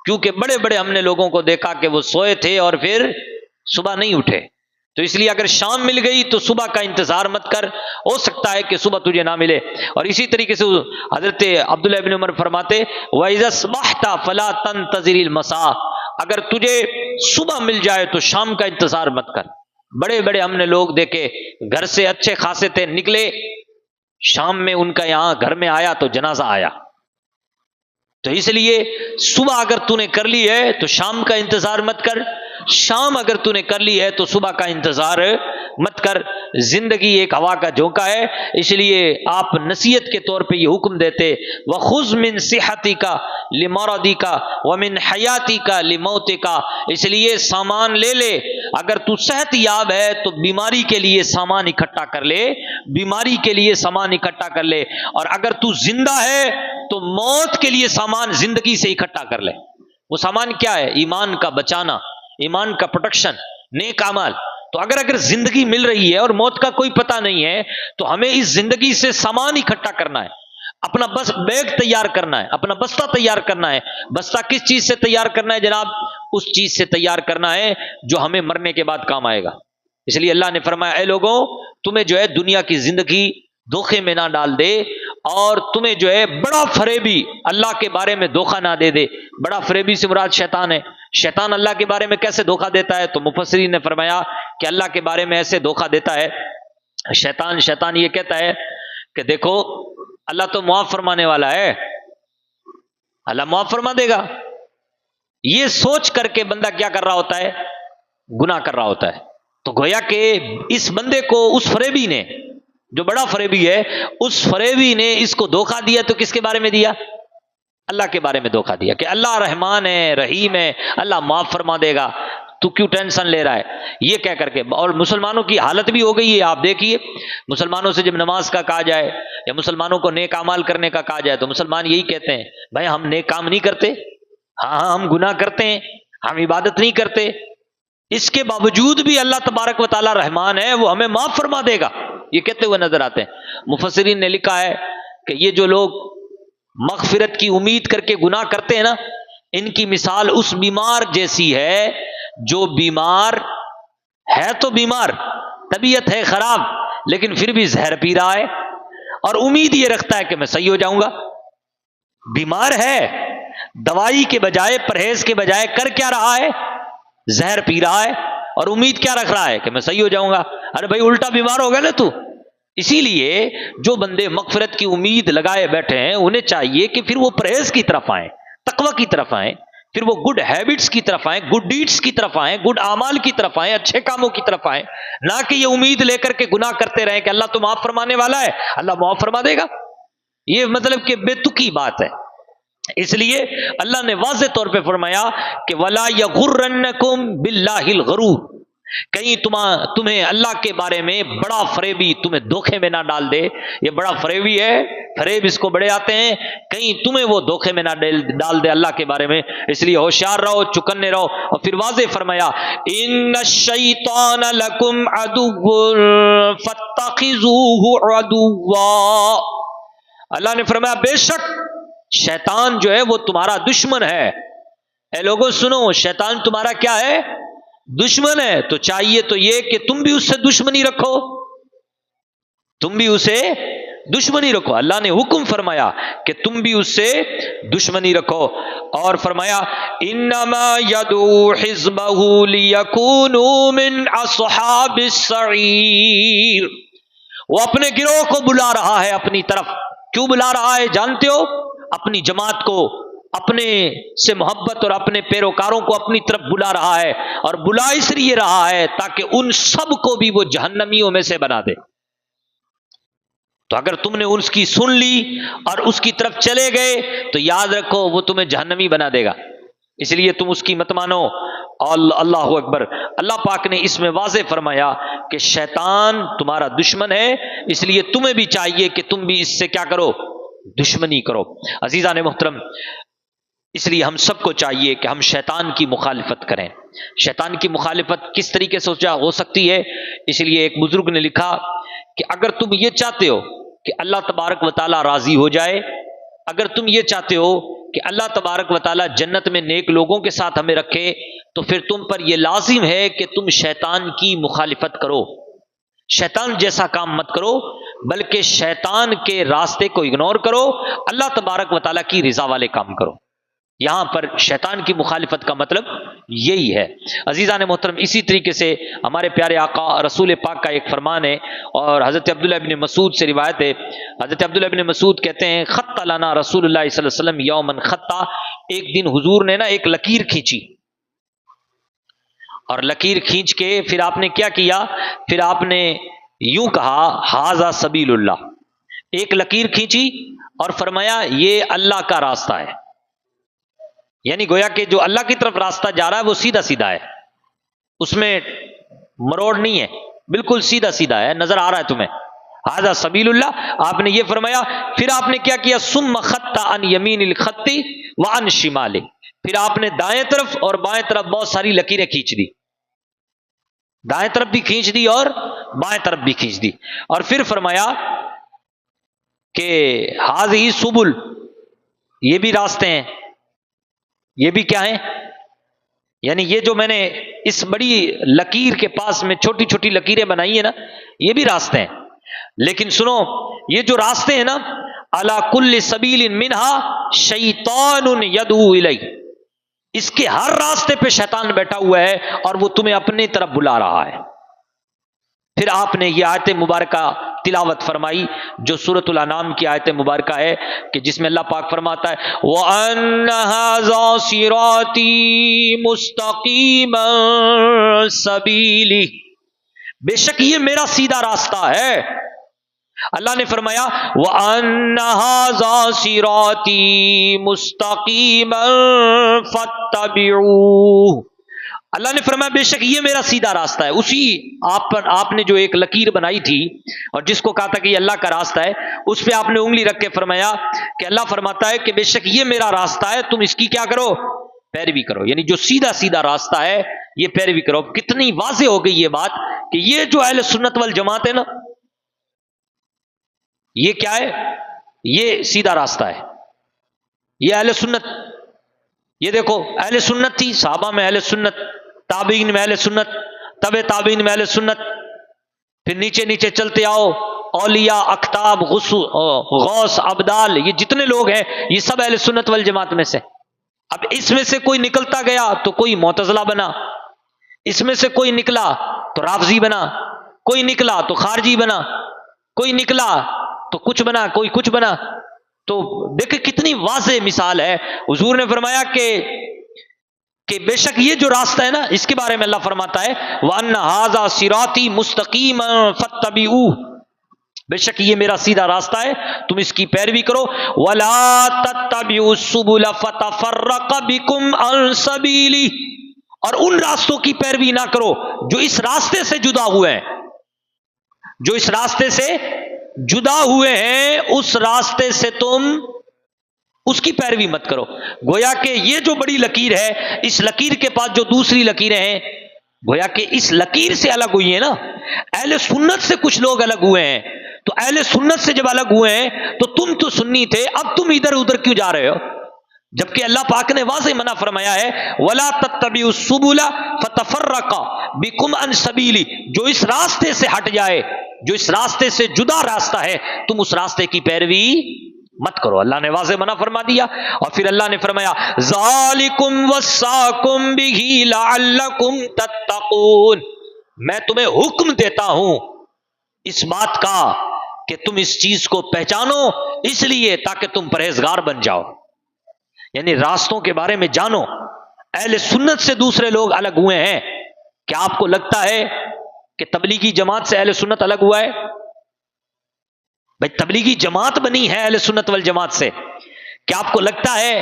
کیونکہ بڑے بڑے ہم نے لوگوں کو دیکھا کہ وہ سوئے تھے اور پھر صبح نہیں اٹھے۔ تو اس لیے اگر شام مل گئی تو صبح کا انتظار مت کر، ہو سکتا ہے کہ صبح تجھے نہ ملے۔ اور اسی طریقے سے حضرت عبداللہ ابن عمر فرماتے، وَإِذَا اصْبَحْتَ فَلَا تَنْتَظِرِ الْمَسَاءَ، اگر تجھے صبح مل جائے تو شام کا انتظار مت کر۔ بڑے بڑے ہم نے لوگ دیکھے گھر سے اچھے خاصے تھے، نکلے، شام میں ان کا یہاں گھر میں آیا تو جنازہ آیا۔ تو اس لیے صبح اگر تو نے کر لی ہے تو شام کا انتظار مت کر، شام اگر تو نے کر لی ہے تو صبح کا انتظار مت کر۔ زندگی ایک ہوا کا جھونکا ہے، اس لیے آپ نصیحت کے طور پہ یہ حکم دیتے، وَخُذْ مِنْ صِحَّتِكَ لِمَرَضِكَ وَمِنْ حَيَاتِكَ لِمَوْتِكَ، اس لیے سامان لے لے، اگر تو صحت یاب ہے تو بیماری کے لیے سامان اکٹھا کر لے، بیماری کے لیے سامان اکٹھا کر لے، اور اگر تو زندہ ہے تو موت کے لیے سامان زندگی سے اکٹھا کر لے۔ وہ سامان کیا ہے؟ ایمان کا بچانا، ایمان کا پروٹیکشن، نیک اعمال۔ تو اگر زندگی مل رہی ہے اور موت کا کوئی پتہ نہیں ہے تو ہمیں اس زندگی سے سامان اکٹھا کرنا ہے، اپنا بس بیگ تیار کرنا ہے، اپنا بستہ تیار کرنا ہے۔ بستہ کس چیز سے تیار کرنا ہے جناب؟ اس چیز سے تیار کرنا ہے جو ہمیں مرنے کے بعد کام آئے گا۔ اس لیے اللہ نے فرمایا، اے لوگوں، تمہیں جو ہے دنیا کی زندگی دھوکے میں نہ ڈال دے، اور تمہیں جو ہے بڑا فریبی اللہ کے بارے میں دھوکہ نہ دے دے۔ بڑا فریبی سے مراد شیطان ہے۔ شیطان اللہ کے بارے میں کیسے دھوکہ دیتا ہے؟ تو مفسرین نے فرمایا کہ اللہ کے بارے میں ایسے دھوکہ دیتا ہے شیطان یہ کہتا ہے کہ دیکھو اللہ تو معاف فرمانے والا ہے، اللہ معاف فرما دے گا۔ یہ سوچ کر کے بندہ کیا کر رہا ہوتا ہے؟ گناہ کر رہا ہوتا ہے۔ تو گویا کہ اس بندے کو اس فریبی نے، جو بڑا فریبی ہے، اس فریبی نے اس کو دھوکہ دیا، تو کس کے بارے میں دیا؟ اللہ کے بارے میں دھوکہ دیا کہ اللہ رحمان ہے، رحیم ہے، اللہ معاف فرما دے گا، تو کیوں ٹینشن لے رہا ہے؟ یہ کہہ کر کے۔ اور مسلمانوں کی حالت بھی ہو گئی ہے، آپ دیکھیے، مسلمانوں سے جب نماز کا کہا جائے یا مسلمانوں کو نیک اعمال کرنے کا کہا جائے تو مسلمان یہی کہتے ہیں، بھائی ہم نیک کام نہیں کرتے، ہاں ہم گناہ کرتے ہیں، ہم عبادت نہیں کرتے، اس کے باوجود بھی اللہ تبارک و تعالی رحمان ہے، وہ ہمیں معاف فرما دے گا، یہ کہتے ہوئے نظر آتے ہیں۔ مفسرین نے لکھا ہے کہ یہ جو لوگ مغفرت کی امید کر کے گناہ کرتے ہیں نا، ان کی مثال اس بیمار جیسی ہے جو بیمار ہے، تو بیمار، طبیعت ہے خراب، لیکن پھر بھی زہر پی رہا ہے اور امید یہ رکھتا ہے کہ میں صحیح ہو جاؤں گا۔ بیمار ہے، دوائی کے بجائے، پرہیز کے بجائے کر کیا رہا ہے؟ زہر پی رہا ہے، اور امید کیا رکھ رہا ہے؟ کہ میں صحیح ہو جاؤں گا۔ ارے بھائی الٹا بیمار ہو گیا نا تو۔ اسی لیے جو بندے مغفرت کی امید لگائے بیٹھے ہیں انہیں چاہیے کہ پھر وہ پرہیز کی طرف آئیں، تقوی کی طرف آئیں، پھر وہ گڈ ہیبٹس کی طرف آئیں، گڈ ڈیڈس کی طرف آئیں، گڈ اعمال کی طرف آئیں، اچھے کاموں کی طرف آئیں، نہ کہ یہ امید لے کر کے گناہ کرتے رہیں کہ اللہ تو معاف فرمانے والا ہے، اللہ معاف فرما دے گا۔ یہ مطلب کہ بے تکی بات ہے۔ اس لیے اللہ نے واضح طور پہ فرمایا کہ وَلَا يَغُرَّنَّكُمْ بِاللَّهِ الْغَرُورُ، کہیں تمہیں اللہ کے بارے میں بڑا فریبی تمہیں دھوکے میں نہ ڈال دے۔ یہ بڑا فریبی ہے، فریب اس کو بڑے آتے ہیں، کہیں تمہیں وہ دھوکے میں نہ ڈال دے اللہ کے بارے میں۔ اس لیے ہوشیار رہو، چکنے رہو۔ اور پھر واضح فرمایا ان الشیطان لکم عدو فاتخذوہ عدوا، اللہ نے فرمایا بے شک شیطان جو ہے وہ تمہارا دشمن ہے۔ اے لوگوں سنو، شیطان تمہارا کیا ہے؟ دشمن ہے۔ تو چاہیے تو یہ کہ تم بھی اس سے دشمنی رکھو، تم بھی اسے دشمنی رکھو. اللہ نے حکم فرمایا کہ تم بھی اس سے دشمنی رکھو، اور فرمایا انما یدعو حزبہ لیکونوا من اصحاب السعیر. وہ اپنے گروہ کو بلا رہا ہے اپنی طرف. کیوں بلا رہا ہے جانتے ہو؟ اپنی جماعت کو، اپنے سے محبت اور اپنے پیروکاروں کو اپنی طرف بلا رہا ہے، اور بلا اس لیے رہا ہے تاکہ ان سب کو بھی وہ جہنمیوں میں سے بنا دے. تو اگر تم نے اس کی سن لی اور اس کی طرف چلے گئے تو یاد رکھو وہ تمہیں جہنمی بنا دے گا. اس لیے تم اس کی مت مانو. اللہ اکبر. اللہ پاک نے اس میں واضح فرمایا کہ شیطان تمہارا دشمن ہے، اس لیے تمہیں بھی چاہیے کہ تم بھی اس سے کیا کرو؟ دشمنی کرو. عزیزان محترم، اس لیے ہم سب کو چاہیے کہ ہم شیطان کی مخالفت کریں. شیطان کی مخالفت کس طریقے سے ہو سکتی ہے؟ اس لیے ایک بزرگ نے لکھا کہ اگر تم یہ چاہتے ہو کہ اللہ تبارک و تعالیٰ راضی ہو جائے، اگر تم یہ چاہتے ہو کہ اللہ تبارک و تعالیٰ جنت میں نیک لوگوں کے ساتھ ہمیں رکھے، تو پھر تم پر یہ لازم ہے کہ تم شیطان کی مخالفت کرو. شیطان جیسا کام مت کرو، بلکہ شیطان کے راستے کو اگنور کرو، اللہ تبارک و تعالیٰ کی رضا والے کام کرو. یہاں پر شیطان کی مخالفت کا مطلب یہی ہے. عزیزان محترم، اسی طریقے سے ہمارے پیارے آقا رسول پاک کا ایک فرمان ہے، اور حضرت عبداللہ ابن مسعود سے روایت ہے. حضرت عبداللہ ابن مسعود کہتے ہیں خط لنا رسول اللہ صلی اللہ علیہ وسلم یومن خطا. ایک دن حضور نے ایک لکیر کھینچی، اور لکیر کھینچ کے پھر آپ نے کیا کیا؟ پھر آپ نے یوں کہا ھذا سبیل اللہ. ایک لکیر کھینچی اور فرمایا یہ اللہ کا راستہ ہے. یعنی گویا کہ جو اللہ کی طرف راستہ جا رہا ہے وہ سیدھا سیدھا ہے، اس میں مروڑ نہیں ہے، بالکل سیدھا سیدھا ہے، نظر آ رہا ہے تمہیں. ھذا سبیل اللہ، آپ نے یہ فرمایا. پھر آپ نے کیا کیا؟ ثم خط عن یمین الخط وعن شمال. پھر آپ نے دائیں طرف اور بائیں طرف بہت ساری لکیریں کھینچ دی، دائیں طرف بھی کھینچ دی اور بائیں طرف بھی کھینچ دی. اور پھر فرمایا کہ ھذہ سبل، یہ بھی راستے ہیں، یہ بھی کیا ہیں؟ یعنی یہ جو میں نے اس بڑی لکیر کے پاس میں چھوٹی چھوٹی لکیریں بنائی ہیں نا، یہ بھی راستے ہیں. لیکن سنو، یہ جو راستے ہیں نا، علی کل سبیل منہا شیطان یدعو الی، اس کے ہر راستے پہ شیطان بیٹھا ہوا ہے اور وہ تمہیں اپنے طرف بلا رہا ہے. پھر آپ نے یہ آیت مبارکہ تلاوت فرمائی جو سورۃ الانعام کی آیت مبارکہ ہے، کہ جس میں اللہ پاک فرماتا ہے وَأَنَّ هَذَا صِرَاطِي مُسْتَقِيمًا سَبِيلِي، بے شک یہ میرا سیدھا راستہ ہے. اللہ نے فرمایا وَأَنَّ هَذَا صِرَاطِي مُسْتَقِيمًا فَاتَّبِعُوهُ، اللہ نے فرمایا بے شک یہ میرا سیدھا راستہ ہے. اسی آپ نے جو ایک لکیر بنائی تھی اور جس کو کہا تھا کہ یہ اللہ کا راستہ ہے، اس پہ آپ نے انگلی رکھ کے فرمایا کہ اللہ فرماتا ہے کہ بے شک یہ میرا راستہ ہے، تم اس کی کیا کرو؟ پیروی کرو. یعنی جو سیدھا سیدھا راستہ ہے یہ پیروی کرو. کتنی واضح ہو گئی یہ بات کہ یہ جو اہل سنت والجماعت ہے نا، یہ کیا ہے؟ یہ سیدھا راستہ ہے، یہ اہل سنت. یہ دیکھو اہل سنت تھی، صحابہ میں اہل سنت، تابعین میں اہل سنت، تبع تابعین میں اہل سنت. پھر نیچے نیچے چلتے آؤ، اولیاء، اقطاب، غوث، ابدال، یہ جتنے لوگ ہیں یہ سب اہل سنت والجماعت میں سے. اب اس میں سے کوئی نکلتا گیا تو کوئی معتزلہ بنا، اس میں سے کوئی نکلا تو رافضی بنا، کوئی نکلا تو خارجی بنا، کوئی نکلا تو کچھ بنا، کوئی کچھ بنا. تو دیکھیں کتنی واضح مثال ہے. حضور نے فرمایا کہ بے شک یہ جو راستہ ہے نا، اس کے بارے میں اللہ فرماتا ہے وَأَنَّ هَذَا صِرَاطِي مُسْتَقِيمًا فَاتَّبِعُوهُ، بے شک یہ میرا سیدھا راستہ ہے، تم اس کی پیروی کرو. وَلَا تَتَّبِعُوا السُّبُلَ فَتَفَرَّقَ بِكُمْ عَنْ سَبِيلِهِ، اور ان راستوں کی پیروی نہ کرو جو اس راستے سے جدا ہوئے ہیں، جو اس راستے سے جدا ہوئے ہیں، اس راستے سے تم اس کی پیروی مت کرو. گویا کہ یہ جو بڑی لکیر ہے، اس لکیر کے پاس جو دوسری لکیریں ہیں، گویا کہ اس لکیر سے الگ ہوئی ہیں نا. اہل سنت سے کچھ لوگ الگ ہوئے ہیں، تو اہل سنت سے جب الگ ہوئے ہیں تو تم تو سنی تھے، اب تم ادھر ادھر کیوں جا رہے ہو؟ جبکہ اللہ پاک نے واضح منع فرمایا ہے وَلَا تَتَّبِعُوا السُّبُلَ فَتَفَرَّقَ بِكُمْ عَنْ سَبِيلِهِ، جو اس راستے سے ہٹ جائے، جو اس راستے سے جدا راستہ ہے، تم اس راستے کی پیروی مت کرو. اللہ نے واضح منع فرما دیا. اور پھر اللہ نے فرمایا ذالکم وصاکم بہ لعلکم تتقون، میں تمہیں حکم دیتا ہوں اس بات کا کہ تم اس چیز کو پہچانو، اس لیے تاکہ تم پرہیزگار بن جاؤ. یعنی راستوں کے بارے میں جانو. اہل سنت سے دوسرے لوگ الگ ہوئے ہیں. کیا آپ کو لگتا ہے کہ تبلیغی جماعت سے اہل سنت الگ ہوا ہے؟ بھائی تبلیغی جماعت بنی ہے اہل سنت والجماعت سے. کیا آپ کو لگتا ہے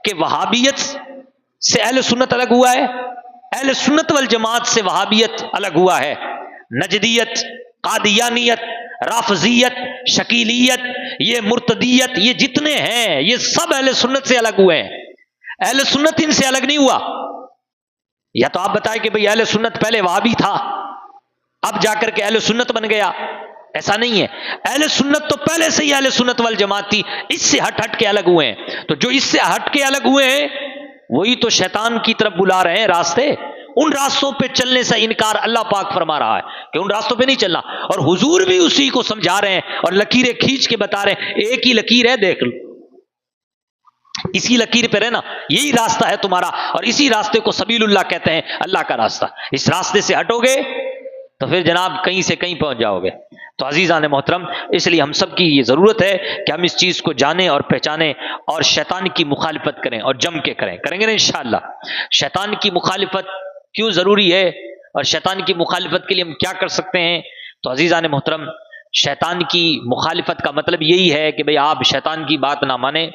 کہ وہابیت سے اہل سنت الگ ہوا ہے؟ اہل سنت والجماعت سے وہابیت الگ ہوا ہے. نجدیت، قادیانیت، رافضیت، شکیلیت، یہ مرتدیت، یہ جتنے ہیں یہ سب اہل سنت سے الگ ہوئے ہیں. اہل سنت ان سے الگ نہیں ہوا. یا تو آپ بتائیں کہ بھئی اہل سنت پہلے وہابی تھا اب جا کر کے اہل سنت بن گیا. ایسا نہیں ہے. اہل سنت تو پہلے سے ہی اہل سنت والجماعت تھی، اس سے ہٹ کے الگ ہوئے ہیں. تو جو اس سے ہٹ کے الگ ہوئے ہیں وہی تو شیطان کی طرف بلا رہے ہیں راستے. ان راستوں پہ چلنے سے انکار اللہ پاک فرما رہا ہے کہ ان راستوں پہ نہیں چلنا. اور حضور بھی اسی کو سمجھا رہے ہیں اور لکیریں کھینچ کے بتا رہے ہیں ایک ہی لکیر ہے، دیکھ لو، اسی لکیر پہ رہنا، یہی راستہ ہے تمہارا. اور اسی راستے کو سبیل اللہ کہتے ہیں، اللہ کا راستہ. اس راستے سے ہٹو گے تو پھر جناب کہیں سے کہیں پہنچ جاؤ گے. تو عزیزان محترم، اس لیے ہم سب کی یہ ضرورت ہے کہ ہم اس چیز کو جانیں اور پہچانیں اور شیطان کی مخالفت کریں اور جم کے کریں گے نا انشاءاللہ. شیطان کی مخالفت کیوں ضروری ہے اور شیطان کی مخالفت کے لیے ہم کیا کر سکتے ہیں؟ تو عزیزان محترم، شیطان کی مخالفت کا مطلب یہی ہے کہ بھئی آپ شیطان کی بات نہ مانیں،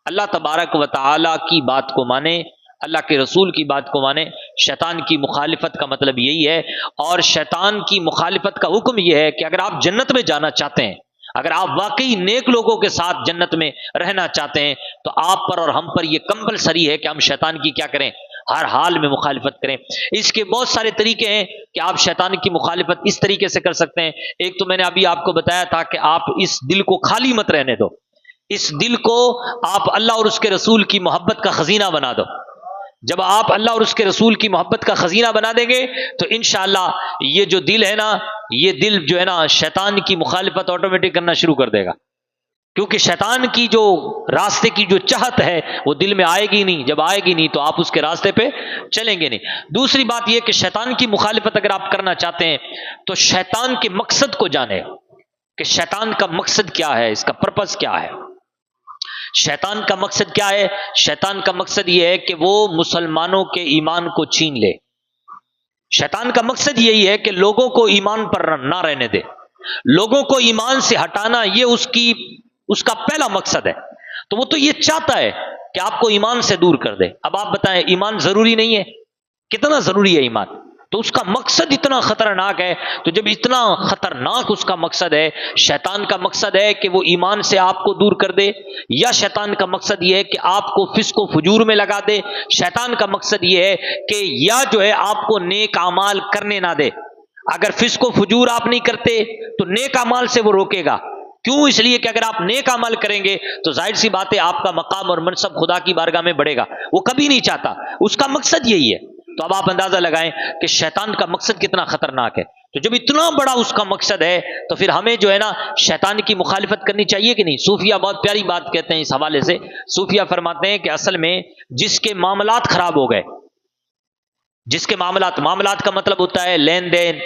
اللہ تبارک و تعالی کی بات کو مانیں، اللہ کے رسول کی بات کو مانیں. شیطان کی مخالفت کا مطلب یہی ہے. اور شیطان کی مخالفت کا حکم یہ ہے کہ اگر آپ جنت میں جانا چاہتے ہیں، اگر آپ واقعی نیک لوگوں کے ساتھ جنت میں رہنا چاہتے ہیں، تو آپ پر اور ہم پر یہ کمپلسری ہے کہ ہم شیطان کی کیا کریں؟ ہر حال میں مخالفت کریں. اس کے بہت سارے طریقے ہیں کہ آپ شیطان کی مخالفت اس طریقے سے کر سکتے ہیں. ایک تو میں نے ابھی آپ کو بتایا تھا کہ آپ اس دل کو خالی مت رہنے دو. اس دل کو آپ اللہ اور اس کے رسول کی محبت کا خزینہ بنا دو. جب آپ اللہ اور اس کے رسول کی محبت کا خزینہ بنا دیں گے تو انشاءاللہ یہ جو دل ہے نا، یہ دل جو ہے نا شیطان کی مخالفت آٹومیٹک کرنا شروع کر دے گا. کیونکہ شیطان کی جو راستے کی جو چاہت ہے وہ دل میں آئے گی نہیں. جب آئے گی نہیں تو آپ اس کے راستے پہ چلیں گے نہیں. دوسری بات یہ کہ شیطان کی مخالفت اگر آپ کرنا چاہتے ہیں تو شیطان کے مقصد کو جانیں کہ شیطان کا مقصد کیا ہے، اس کا پرپس کیا ہے. شیطان کا مقصد کیا ہے؟ شیطان کا مقصد یہ ہے کہ وہ مسلمانوں کے ایمان کو چھین لے. شیطان کا مقصد یہی ہے کہ لوگوں کو ایمان پر نہ رہنے دے. لوگوں کو ایمان سے ہٹانا یہ اس کا پہلا مقصد ہے. تو وہ تو یہ چاہتا ہے کہ آپ کو ایمان سے دور کر دے. اب آپ بتائیں ایمان ضروری نہیں ہے؟ کتنا ضروری ہے ایمان؟ تو اس کا مقصد اتنا خطرناک ہے. تو جب اتنا خطرناک اس کا مقصد ہے، شیطان کا مقصد ہے کہ وہ ایمان سے آپ کو دور کر دے، یا شیطان کا مقصد یہ ہے کہ آپ کو فسق و فجور میں لگا دے. شیطان کا مقصد یہ ہے کہ یا جو ہے آپ کو نیک اعمال کرنے نہ دے. اگر فسق و فجور آپ نہیں کرتے تو نیک اعمال سے وہ روکے گا. کیوں؟ اس لیے کہ اگر آپ نیک عمل کریں گے تو ظاہر سی بات ہے آپ کا مقام اور منصب خدا کی بارگاہ میں بڑھے گا. وہ کبھی نہیں چاہتا. اس کا مقصد یہی ہے. تو اب آپ اندازہ لگائیں کہ شیطان کا مقصد کتنا خطرناک ہے. تو جب اتنا بڑا اس کا مقصد ہے تو پھر ہمیں جو ہے نا شیطان کی مخالفت کرنی چاہیے کہ نہیں؟ صوفیہ بہت پیاری بات کہتے ہیں اس حوالے سے. صوفیہ فرماتے ہیں کہ اصل میں جس کے معاملات خراب ہو گئے، جس کے معاملات کا مطلب ہوتا ہے لین دین،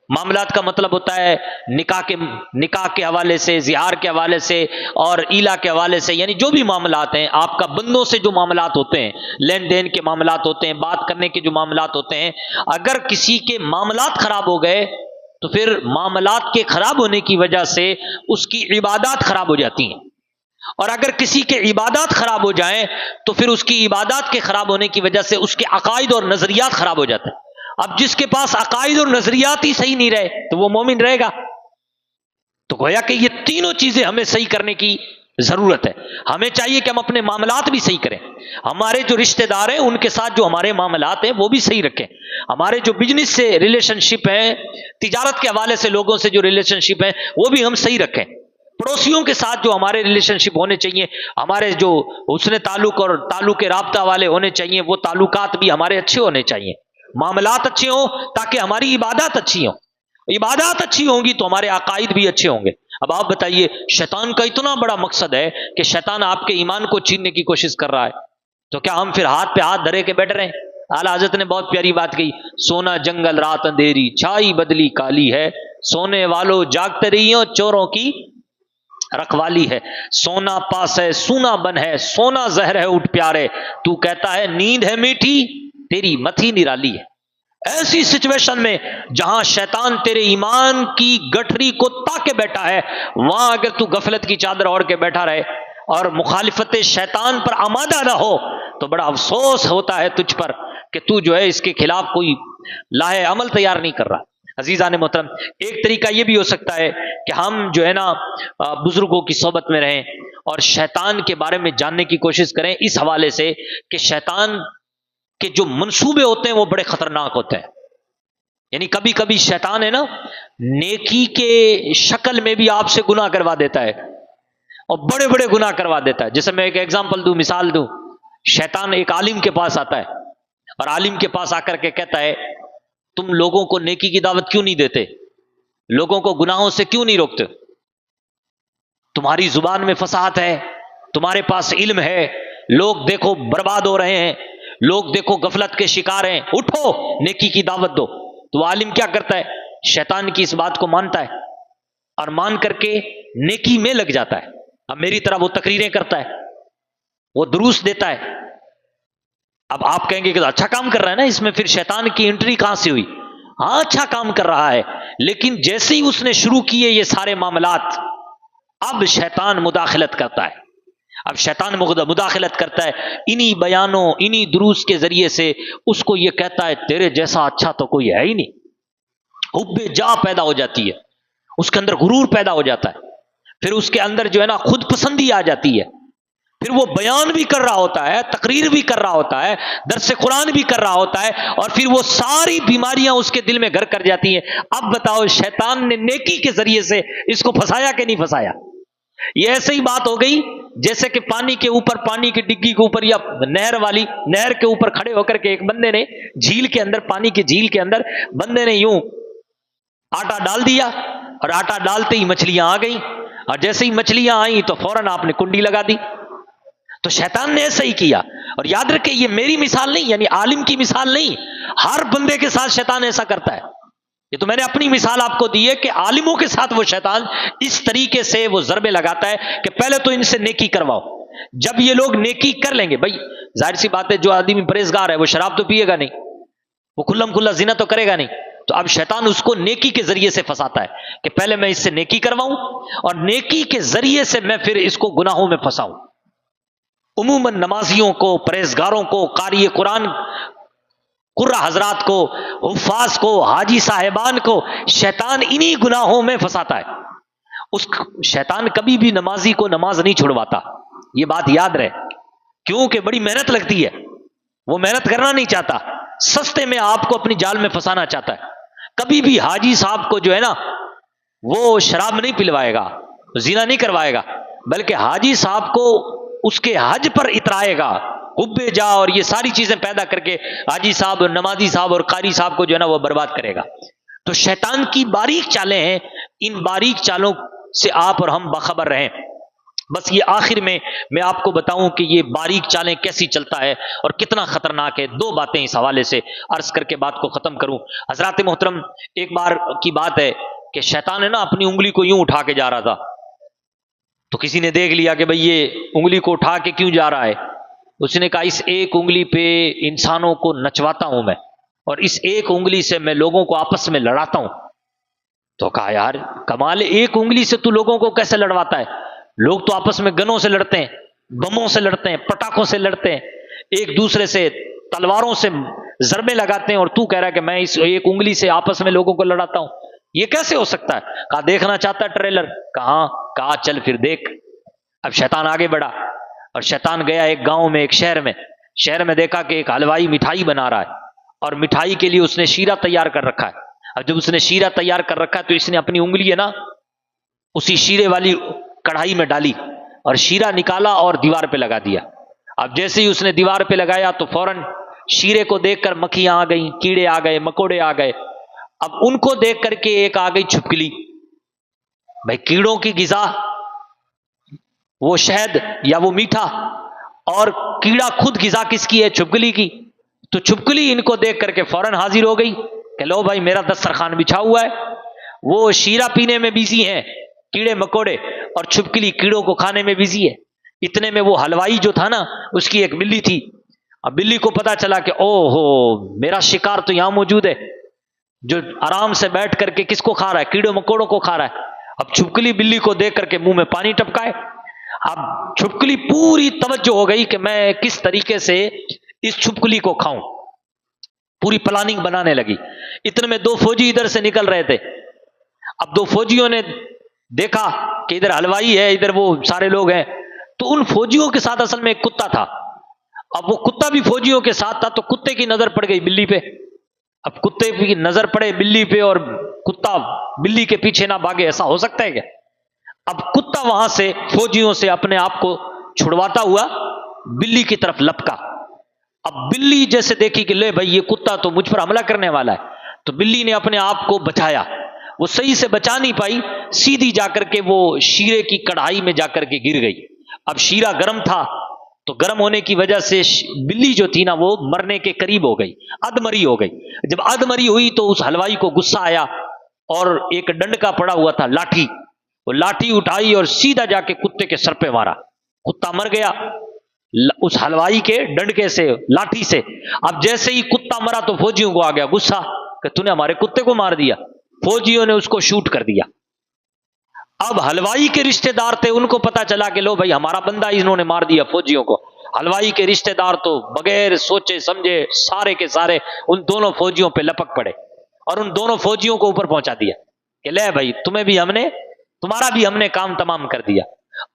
معاملات کا مطلب ہوتا ہے نکاح کے حوالے سے، زہار کے حوالے سے اور ایلا کے حوالے سے، یعنی جو بھی معاملات ہیں آپ کا بندوں سے جو معاملات ہوتے ہیں، لین دین کے معاملات ہوتے ہیں، بات کرنے کے جو معاملات ہوتے ہیں، اگر کسی کے معاملات خراب ہو گئے تو پھر معاملات کے خراب ہونے کی وجہ سے اس کی عبادات خراب ہو جاتی ہیں. اور اگر کسی کے عبادات خراب ہو جائیں تو پھر اس کی عبادات کے خراب ہونے کی وجہ سے اس کے عقائد اور نظریات خراب ہو جاتے ہیں. اب جس کے پاس عقائد اور نظریات ہی صحیح نہیں رہے تو وہ مومن رہے گا؟ تو گویا کہ یہ تینوں چیزیں ہمیں صحیح کرنے کی ضرورت ہے. ہمیں چاہیے کہ ہم اپنے معاملات بھی صحیح کریں. ہمارے جو رشتہ دار ہیں ان کے ساتھ جو ہمارے معاملات ہیں وہ بھی صحیح رکھیں. ہمارے جو بزنس سے ریلیشن شپ ہیں، تجارت کے حوالے سے لوگوں سے جو ریلیشن شپ ہیں وہ بھی ہم صحیح رکھیں. پڑوسیوں کے ساتھ جو ہمارے ریلیشن شپ ہونے چاہیے، ہمارے جو حسن تعلق اور تعلق رابطہ والے ہونے چاہیے، وہ تعلقات بھی ہمارے اچھے ہونے چاہیے، معاملات اچھے ہوں تاکہ ہماری عبادات اچھی ہوں، عبادات اچھی ہوں گی تو ہمارے عقائد بھی اچھے ہوں گے۔ اب آپ بتائیے، شیطان کا اتنا بڑا مقصد ہے کہ شیطان آپ کے ایمان کو چھیننے کی کوشش کر رہا ہے، تو کیا ہم پھر ہاتھ پہ ہاتھ دھرے کے بیٹھ رہے ہیں؟ اعلیٰ حضرت نے بہت پیاری بات کہی، سونا جنگل رات اندھیری، چھائی بدلی کالی ہے، سونے والوں جاگتے رہیو، چوروں کی رکھوالی ہے، سونا پاس ہے سونا بن ہے، سونا زہر ہے اٹھ پیارے، تو کہتا ہے نیند ہے میٹھی، تیری متھی نرالی ہے۔ ایسی سچویشن میں جہاں شیطان تیرے ایمان کی گٹھری کو تاکے بیٹھا ہے، وہاں اگر تو غفلت کی چادر اوڑھ کے بیٹھا رہے اور مخالفت شیطان پر آمادہ نہ ہو تو بڑا افسوس ہوتا ہے تجھ پر کہ تو جو ہے اس کے خلاف کوئی لاہے عمل تیار نہیں کر رہا۔ عزیزان محترم، ایک طریقہ یہ بھی ہو سکتا ہے کہ ہم جو ہے نا بزرگوں کی صحبت میں رہیں اور شیطان کے بارے میں جاننے کی کوشش کریں، اس حوالے سے کہ شیطان کے جو منصوبے ہوتے ہیں وہ بڑے خطرناک ہوتے ہیں۔ یعنی کبھی کبھی شیطان ہے نا، نیکی کے شکل میں بھی آپ سے گناہ کروا دیتا ہے اور بڑے بڑے گناہ کروا دیتا ہے۔ جیسے میں ایک ایگزامپل دوں، مثال دوں، شیطان ایک عالم کے پاس آتا ہے اور عالم کے پاس آ کر کے کہتا ہے تم لوگوں کو نیکی کی دعوت کیوں نہیں دیتے، لوگوں کو گناہوں سے کیوں نہیں روکتے، تمہاری زبان میں فصاحت ہے، تمہارے پاس علم ہے، لوگ دیکھو برباد ہو رہے ہیں، لوگ دیکھو غفلت کے شکار ہیں، اٹھو نیکی کی دعوت دو۔ تو وہ عالم کیا کرتا ہے، شیطان کی اس بات کو مانتا ہے اور مان کر کے نیکی میں لگ جاتا ہے۔ اب میری طرح وہ تقریریں کرتا ہے، وہ دروس دیتا ہے۔ اب آپ کہیں گے کہ اچھا کام کر رہا ہے نا، اس میں پھر شیطان کی انٹری کہاں سے ہوئی؟ ہاں اچھا کام کر رہا ہے، لیکن جیسے ہی اس نے شروع کیے یہ سارے معاملات، اب شیطان مداخلت کرتا ہے۔ اب شیطان مداخلت کرتا ہے انہی بیانوں، انہی دروس کے ذریعے سے اس کو یہ کہتا ہے تیرے جیسا اچھا تو کوئی ہے ہی نہیں۔ حب جا پیدا ہو جاتی ہے، اس کے اندر غرور پیدا ہو جاتا ہے، پھر اس کے اندر جو ہے نا خود پسندی آ جاتی ہے، پھر وہ بیان بھی کر رہا ہوتا ہے، تقریر بھی کر رہا ہوتا ہے، درس قرآن بھی کر رہا ہوتا ہے، اور پھر وہ ساری بیماریاں اس کے دل میں گھر کر جاتی ہیں۔ اب بتاؤ شیطان نے نیکی کے ذریعے سے اس کو پھنسایا کہ نہیں پھنسایا؟ یہ ایسے ہی بات ہو گئی جیسے کہ پانی کے اوپر، پانی کی ڈگی کے اوپر یا نہر کے اوپر کھڑے ہو کر کے ایک بندے نے جھیل کے اندر، پانی کی جھیل کے اندر بندے نے یوں آٹا ڈال دیا، اور آٹا ڈالتے ہی مچھلیاں آ گئیں، اور جیسے ہی مچھلیاں آئیں تو فوراً آپ نے کنڈی لگا دی۔ تو شیطان نے ایسا ہی کیا، اور یاد رکھیں یہ میری مثال نہیں، یعنی عالم کی مثال نہیں، ہر بندے کے ساتھ شیطان ایسا کرتا ہے۔ یہ تو میں نے اپنی مثال آپ کو دی ہے کہ عالموں کے ساتھ وہ شیطان اس طریقے سے وہ ضربے لگاتا ہے کہ پہلے تو ان سے نیکی کرواؤ، جب یہ لوگ نیکی کر لیں گے، بھائی ظاہر سی بات ہے جو آدمی پرہیزگار ہے وہ شراب تو پیے گا نہیں، وہ کھلم کھلا زنا تو کرے گا نہیں، تو اب شیطان اس کو نیکی کے ذریعے سے پھنساتا ہے کہ پہلے میں اس سے نیکی کرواؤں اور نیکی کے ذریعے سے میں پھر اس کو گناہوں میں پھنساؤں۔ عموماً نمازیوں کو، پرہیزگاروں کو، قاری قرآن قرہ حضرات کو، حفاظ کو، حاجی صاحبان کو شیطان انہی گناہوں میں پھنساتا ہے۔ اس شیطان کبھی بھی نمازی کو نماز نہیں چھڑواتا، یہ بات یاد رہے، کیونکہ بڑی محنت لگتی ہے، وہ محنت کرنا نہیں چاہتا، سستے میں آپ کو اپنی جال میں پھنسانا چاہتا ہے۔ کبھی بھی حاجی صاحب کو جو ہے نا وہ شراب نہیں پلوائے گا، زنا نہیں کروائے گا، بلکہ حاجی صاحب کو اس کے حج پر اترائے گا، حب جا اور یہ ساری چیزیں پیدا کر کے حاجی صاحب اور نمازی صاحب اور قاری صاحب کو جو ہے نا وہ برباد کرے گا۔ تو شیطان کی باریک چالیں ہیں، ان باریک چالوں سے آپ اور ہم باخبر رہیں۔ بس یہ آخر میں آپ کو بتاؤں کہ یہ باریک چالیں کیسی چلتا ہے اور کتنا خطرناک ہے۔ دو باتیں اس حوالے سے عرض کر کے بات کو ختم کروں۔ حضرات محترم، ایک بار کی بات ہے کہ شیطان ہے نا اپنی انگلی کو یوں اٹھا کے جا رہا تھا، تو کسی نے دیکھ لیا کہ بھئی یہ انگلی کو اٹھا کے کیوں جا رہا ہے؟ اس نے کہا اس ایک انگلی پہ انسانوں کو نچواتا ہوں میں، اور اس ایک انگلی سے میں لوگوں کو آپس میں لڑاتا ہوں۔ تو کہا یار کمال، ایک انگلی سے تو لوگوں کو کیسے لڑواتا ہے؟ لوگ تو آپس میں گنوں سے لڑتے ہیں، بموں سے لڑتے ہیں، پٹاخوں سے لڑتے ہیں، ایک دوسرے سے تلواروں سے ضربے لگاتے ہیں، اور تو کہہ رہا ہے کہ میں اس ایک انگلی سے آپس میں لوگوں کو لڑاتا ہوں، یہ کیسے ہو سکتا ہے؟ کہا دیکھنا چاہتا ہے ٹریلر؟ کہا چل پھر دیکھ۔ اب شیطان آگے بڑھا اور شیطان گیا ایک گاؤں میں، ایک شہر میں دیکھا کہ ایک حلوائی مٹھائی بنا رہا ہے، اور مٹھائی کے لیے اس نے شیرہ تیار کر رکھا ہے۔ اب جب اس نے شیرہ تیار کر رکھا ہے تو اس نے اپنی انگلی ہے نا اسی شیرے والی کڑھائی میں ڈالی اور شیرہ نکالا اور دیوار پہ لگا دیا. اب جیسے ہی اس نے دیوار پہ لگایا تو فوراً شیرے کو دیکھ کر مکھیاں آ گئیں، کیڑے آ گئے، مکوڑے آ گئے. اب ان کو دیکھ کر کے ایک آ گئی چھپکلی. بھائی کیڑوں کی غذا وہ شہد یا وہ میٹھا، اور کیڑا خود غذا کس کی ہے؟ چھپکلی کی. تو چھپکلی ان کو دیکھ کر کے فوراً حاضر ہو گئی کہ لو بھائی میرا دسترخوان بچھا ہوا ہے. وہ شیرہ پینے میں بزی ہیں کیڑے مکوڑے، اور چھپکلی کیڑوں کو کھانے میں بزی ہے. اتنے میں وہ حلوائی جو تھا نا، اس کی ایک بلی تھی. اب بلی کو پتا چلا کہ او ہو میرا شکار تو یہاں موجود ہے، جو آرام سے بیٹھ کر کے کس کو کھا رہا ہے؟ کیڑوں مکوڑوں کو کھا رہا ہے. اب چھپکلی بلی کو دیکھ کر کے منہ میں پانی ٹپکائے. اب چھپکلی پوری توجہ ہو گئی کہ میں کس طریقے سے اس چھپکلی کو کھاؤں. پوری پلاننگ بنانے لگی. اتنے میں دو فوجی ادھر سے نکل رہے تھے. اب دو فوجیوں نے دیکھا کہ ادھر حلوائی ہے، ادھر وہ سارے لوگ ہیں. تو ان فوجیوں کے ساتھ اصل میں ایک کتا تھا. اب وہ کتا بھی فوجیوں کے ساتھ تھا، تو کتے کی نظر پڑ گئی بلی پہ. اب کتے کی نظر پڑے بلی پہ اور کتا بلی کے پیچھے نہ بھاگے، ایسا ہو سکتا ہے کیا؟ اب کتا وہاں سے فوجیوں سے اپنے آپ کو چھڑواتا ہوا بلی کی طرف لپکا. اب بلی جیسے دیکھی کہ لے بھائی یہ کتا تو مجھ پر حملہ کرنے والا ہے، تو بلی نے اپنے آپ کو بچایا. وہ صحیح سے بچا نہیں پائی، سیدھی جا کر کے وہ شیرے کی کڑھائی میں جا کر کے گر گئی. اب شیرہ گرم تھا، تو گرم ہونے کی وجہ سے بلی جو تھی نا وہ مرنے کے قریب ہو گئی، ادمری ہو گئی. جب ادمری ہوئی تو اس حلوائی کو غصہ آیا اور ایک ڈنڈکا پڑا ہوا تھا لاٹھی، وہ لاٹھی اٹھائی اور سیدھا جا کے کتے کے سر پہ مارا. کتا مر گیا اس حلوائی کے ڈنڈکے سے، لاٹھی سے. اب جیسے ہی کتا مرا تو فوجیوں کو آ گیا غصہ کہ تو نے ہمارے کتے کو مار دیا. فوجیوں نے اس کو شوٹ کر دیا. اب حلوائی کے رشتہ دار تھے، ان کو پتا چلا کہ لو بھائی ہمارا بندہ انہوں نے مار دیا فوجیوں کو. حلوائی کے رشتہ دار تو بغیر سوچے سمجھے سارے کے سارے ان دونوں فوجیوں پہ لپک پڑے اور ان دونوں فوجیوں کو اوپر پہنچا دیا کہ لے بھائی تمہارا بھی ہم نے کام تمام کر دیا.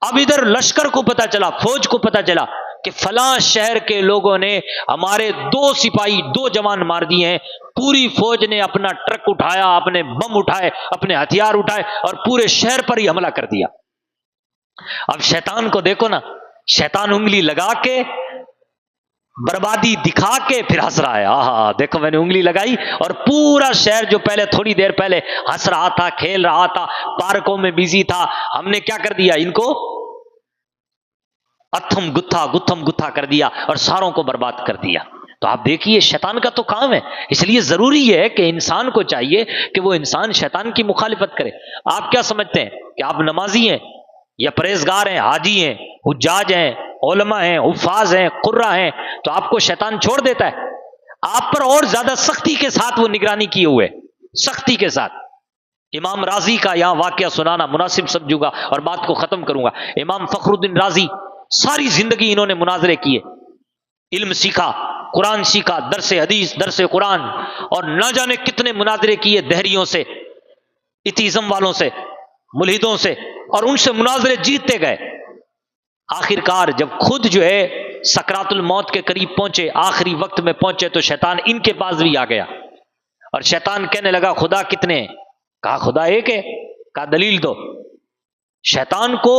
اب ادھر لشکر کو پتا چلا، فوج کو پتا چلا کہ فلاں شہر کے لوگوں نے ہمارے 2 سپاہی 2 جوان مار دیے ہیں. پوری فوج نے اپنا ٹرک اٹھایا، اپنے بم اٹھائے، اپنے ہتھیار اٹھائے اور پورے شہر پر ہی حملہ کر دیا. اب شیطان کو دیکھو نا، شیطان انگلی لگا کے بربادی دکھا کے پھر ہنس رہا ہے. آہا دیکھو میں نے انگلی لگائی اور پورا شہر جو پہلے تھوڑی دیر پہلے ہنس رہا تھا، کھیل رہا تھا، پارکوں میں بیزی تھا، ہم نے کیا کر دیا؟ ان کو اتھم گتھا کر دیا اور ساروں کو برباد کر دیا. تو آپ دیکھیے شیطان کا تو کام ہے. اس لیے ضروری ہے کہ انسان کو چاہیے کہ وہ انسان شیطان کی مخالفت کرے. آپ کیا سمجھتے ہیں کہ آپ نمازی ہیں یا پرہیزگار ہیں، حاجی ہیں، حجاج ہیں، علماء ہیں، حفاظ ہیں، قرہ ہیں، تو آپ کو شیطان چھوڑ دیتا ہے؟ آپ پر اور زیادہ سختی کے ساتھ وہ نگرانی کیے ہوئے، سختی کے ساتھ. امام راضی کا یہاں واقعہ سنانا مناسب سمجھوں گا اور بات کو ختم کروں گا. امام فخر الدین رازی ساری زندگی انہوں نے مناظرے کیے، علم سیکھا، قرآن سیکھا، درس حدیث، درس قرآن، اور نہ جانے کتنے مناظرے کیے دہریوں سے، ایتھیزم والوں سے، ملحدوں سے، اور ان سے مناظرے جیتتے گئے. آخر کار جب خود جو ہے سکرات الموت کے قریب پہنچے، آخری وقت میں پہنچے، تو شیطان ان کے پاس بھی آ گیا اور شیطان کہنے لگا خدا کتنے ہیں؟ کہا خدا ایک ہے. کہا دلیل دو. شیطان کو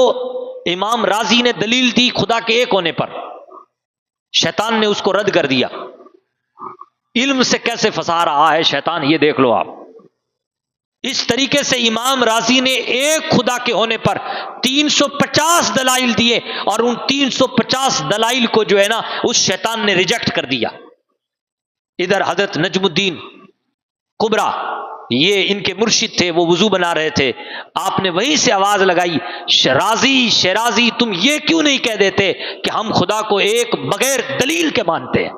امام راضی نے دلیل دی خدا کے ایک ہونے پر، شیطان نے اس کو رد کر دیا. علم سے کیسے پھنسا رہا ہے شیطان، یہ دیکھ لو آپ. اس طریقے سے امام راضی نے ایک خدا کے ہونے پر 350 دلائل دیے اور ان 350 دلائل کو جو ہے نا اس شیطان نے ریجیکٹ کر دیا. ادھر حضرت نجم الدین کبرا، یہ ان کے مرشد تھے، وہ وضو بنا رہے تھے، آپ نے وہیں سے آواز لگائی شیرازی تم یہ کیوں نہیں کہہ دیتے کہ ہم خدا کو ایک بغیر دلیل کے مانتے ہیں؟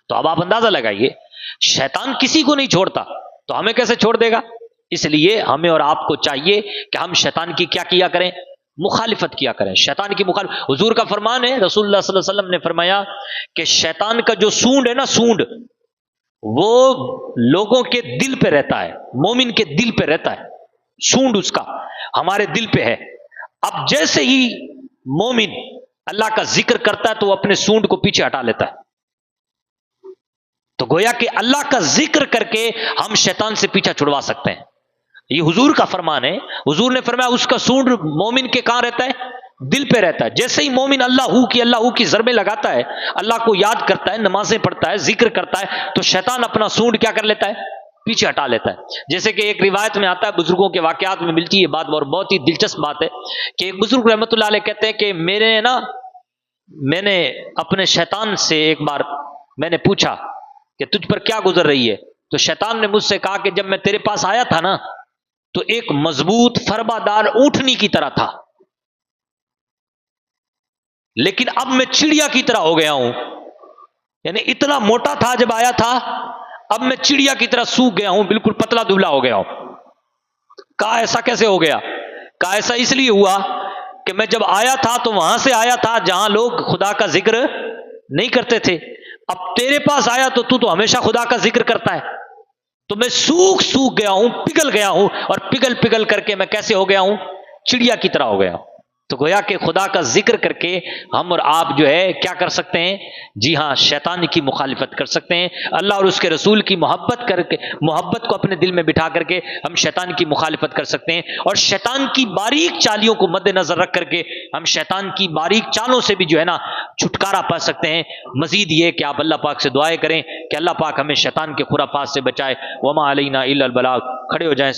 تو اب آپ اندازہ لگائیے شیطان کسی کو نہیں چھوڑتا تو ہمیں کیسے چھوڑ دے گا؟ اس لیے ہمیں اور آپ کو چاہیے کہ ہم شیطان کی کیا کریں؟ مخالفت کیا کریں. شیطان کی مخالفت، حضور کا فرمان ہے، رسول اللہ صلی اللہ علیہ وسلم نے فرمایا کہ شیطان کا جو سونڈ ہے نا، سونڈ وہ لوگوں کے دل پہ رہتا ہے، مومن کے دل پہ رہتا ہے، سونڈ اس کا ہمارے دل پہ ہے. اب جیسے ہی مومن اللہ کا ذکر کرتا ہے تو وہ اپنے سونڈ کو پیچھے ہٹا لیتا ہے. تو گویا کہ اللہ کا ذکر کر کے ہم شیطان سے پیچھا چھڑوا سکتے ہیں. یہ حضور کا فرمان ہے. حضور نے فرمایا اس کا سونڈ مومن کے کہاں رہتا ہے؟ دل پہ رہتا ہے. جیسے ہی مومن اللہ کی ضربیں لگاتا ہے، اللہ کو یاد کرتا ہے، نمازیں پڑھتا ہے، ذکر کرتا ہے، تو شیطان اپنا سونڈ کیا کر لیتا ہے؟ پیچھے ہٹا لیتا ہے. جیسے کہ ایک روایت میں آتا ہے، بزرگوں کے واقعات میں ملتی ہے بات، اور بہت ہی دلچسپ بات ہے کہ ایک بزرگ رحمت اللہ علیہ کہتے ہیں کہ میں نے اپنے شیطان سے ایک بار میں نے پوچھا کہ تجھ پر کیا گزر رہی ہے، تو شیطان نے مجھ سے کہا کہ جب میں تیرے پاس آیا تھا نا تو ایک مضبوط فربہ دار اونٹنی کی طرح تھا، لیکن اب میں چڑیا کی طرح ہو گیا ہوں. یعنی اتنا موٹا تھا جب آیا تھا، اب میں چڑیا کی طرح سوکھ گیا ہوں، بالکل پتلا دبلا ہو گیا ہوں. کہا ایسا کیسے ہو گیا؟ کہا ایسا اس لیے ہوا کہ میں جب آیا تھا تو وہاں سے آیا تھا جہاں لوگ خدا کا ذکر نہیں کرتے تھے، اب تیرے پاس آیا تو ہمیشہ خدا کا ذکر کرتا ہے، تو میں سوکھ گیا ہوں، پگھل گیا ہوں، اور پگھل کر کے میں کیسے ہو گیا ہوں؟ چڑیا کی طرح ہو گیا ہوں. تو گویا کہ خدا کا ذکر کر کے ہم اور آپ جو ہے کیا کر سکتے ہیں؟ جی ہاں، شیطان کی مخالفت کر سکتے ہیں. اللہ اور اس کے رسول کی محبت کر کے، محبت کو اپنے دل میں بٹھا کر کے ہم شیطان کی مخالفت کر سکتے ہیں، اور شیطان کی باریک چالیوں کو مد نظر رکھ کر کے ہم شیطان کی باریک چالوں سے بھی جو ہے نا چھٹکارا پا سکتے ہیں. مزید یہ کہ آپ اللہ پاک سے دعائیں کریں کہ اللہ پاک ہمیں شیطان کے خرافات سے بچائے. وما علینا الا البلاغ. کھڑے ہو جائیں.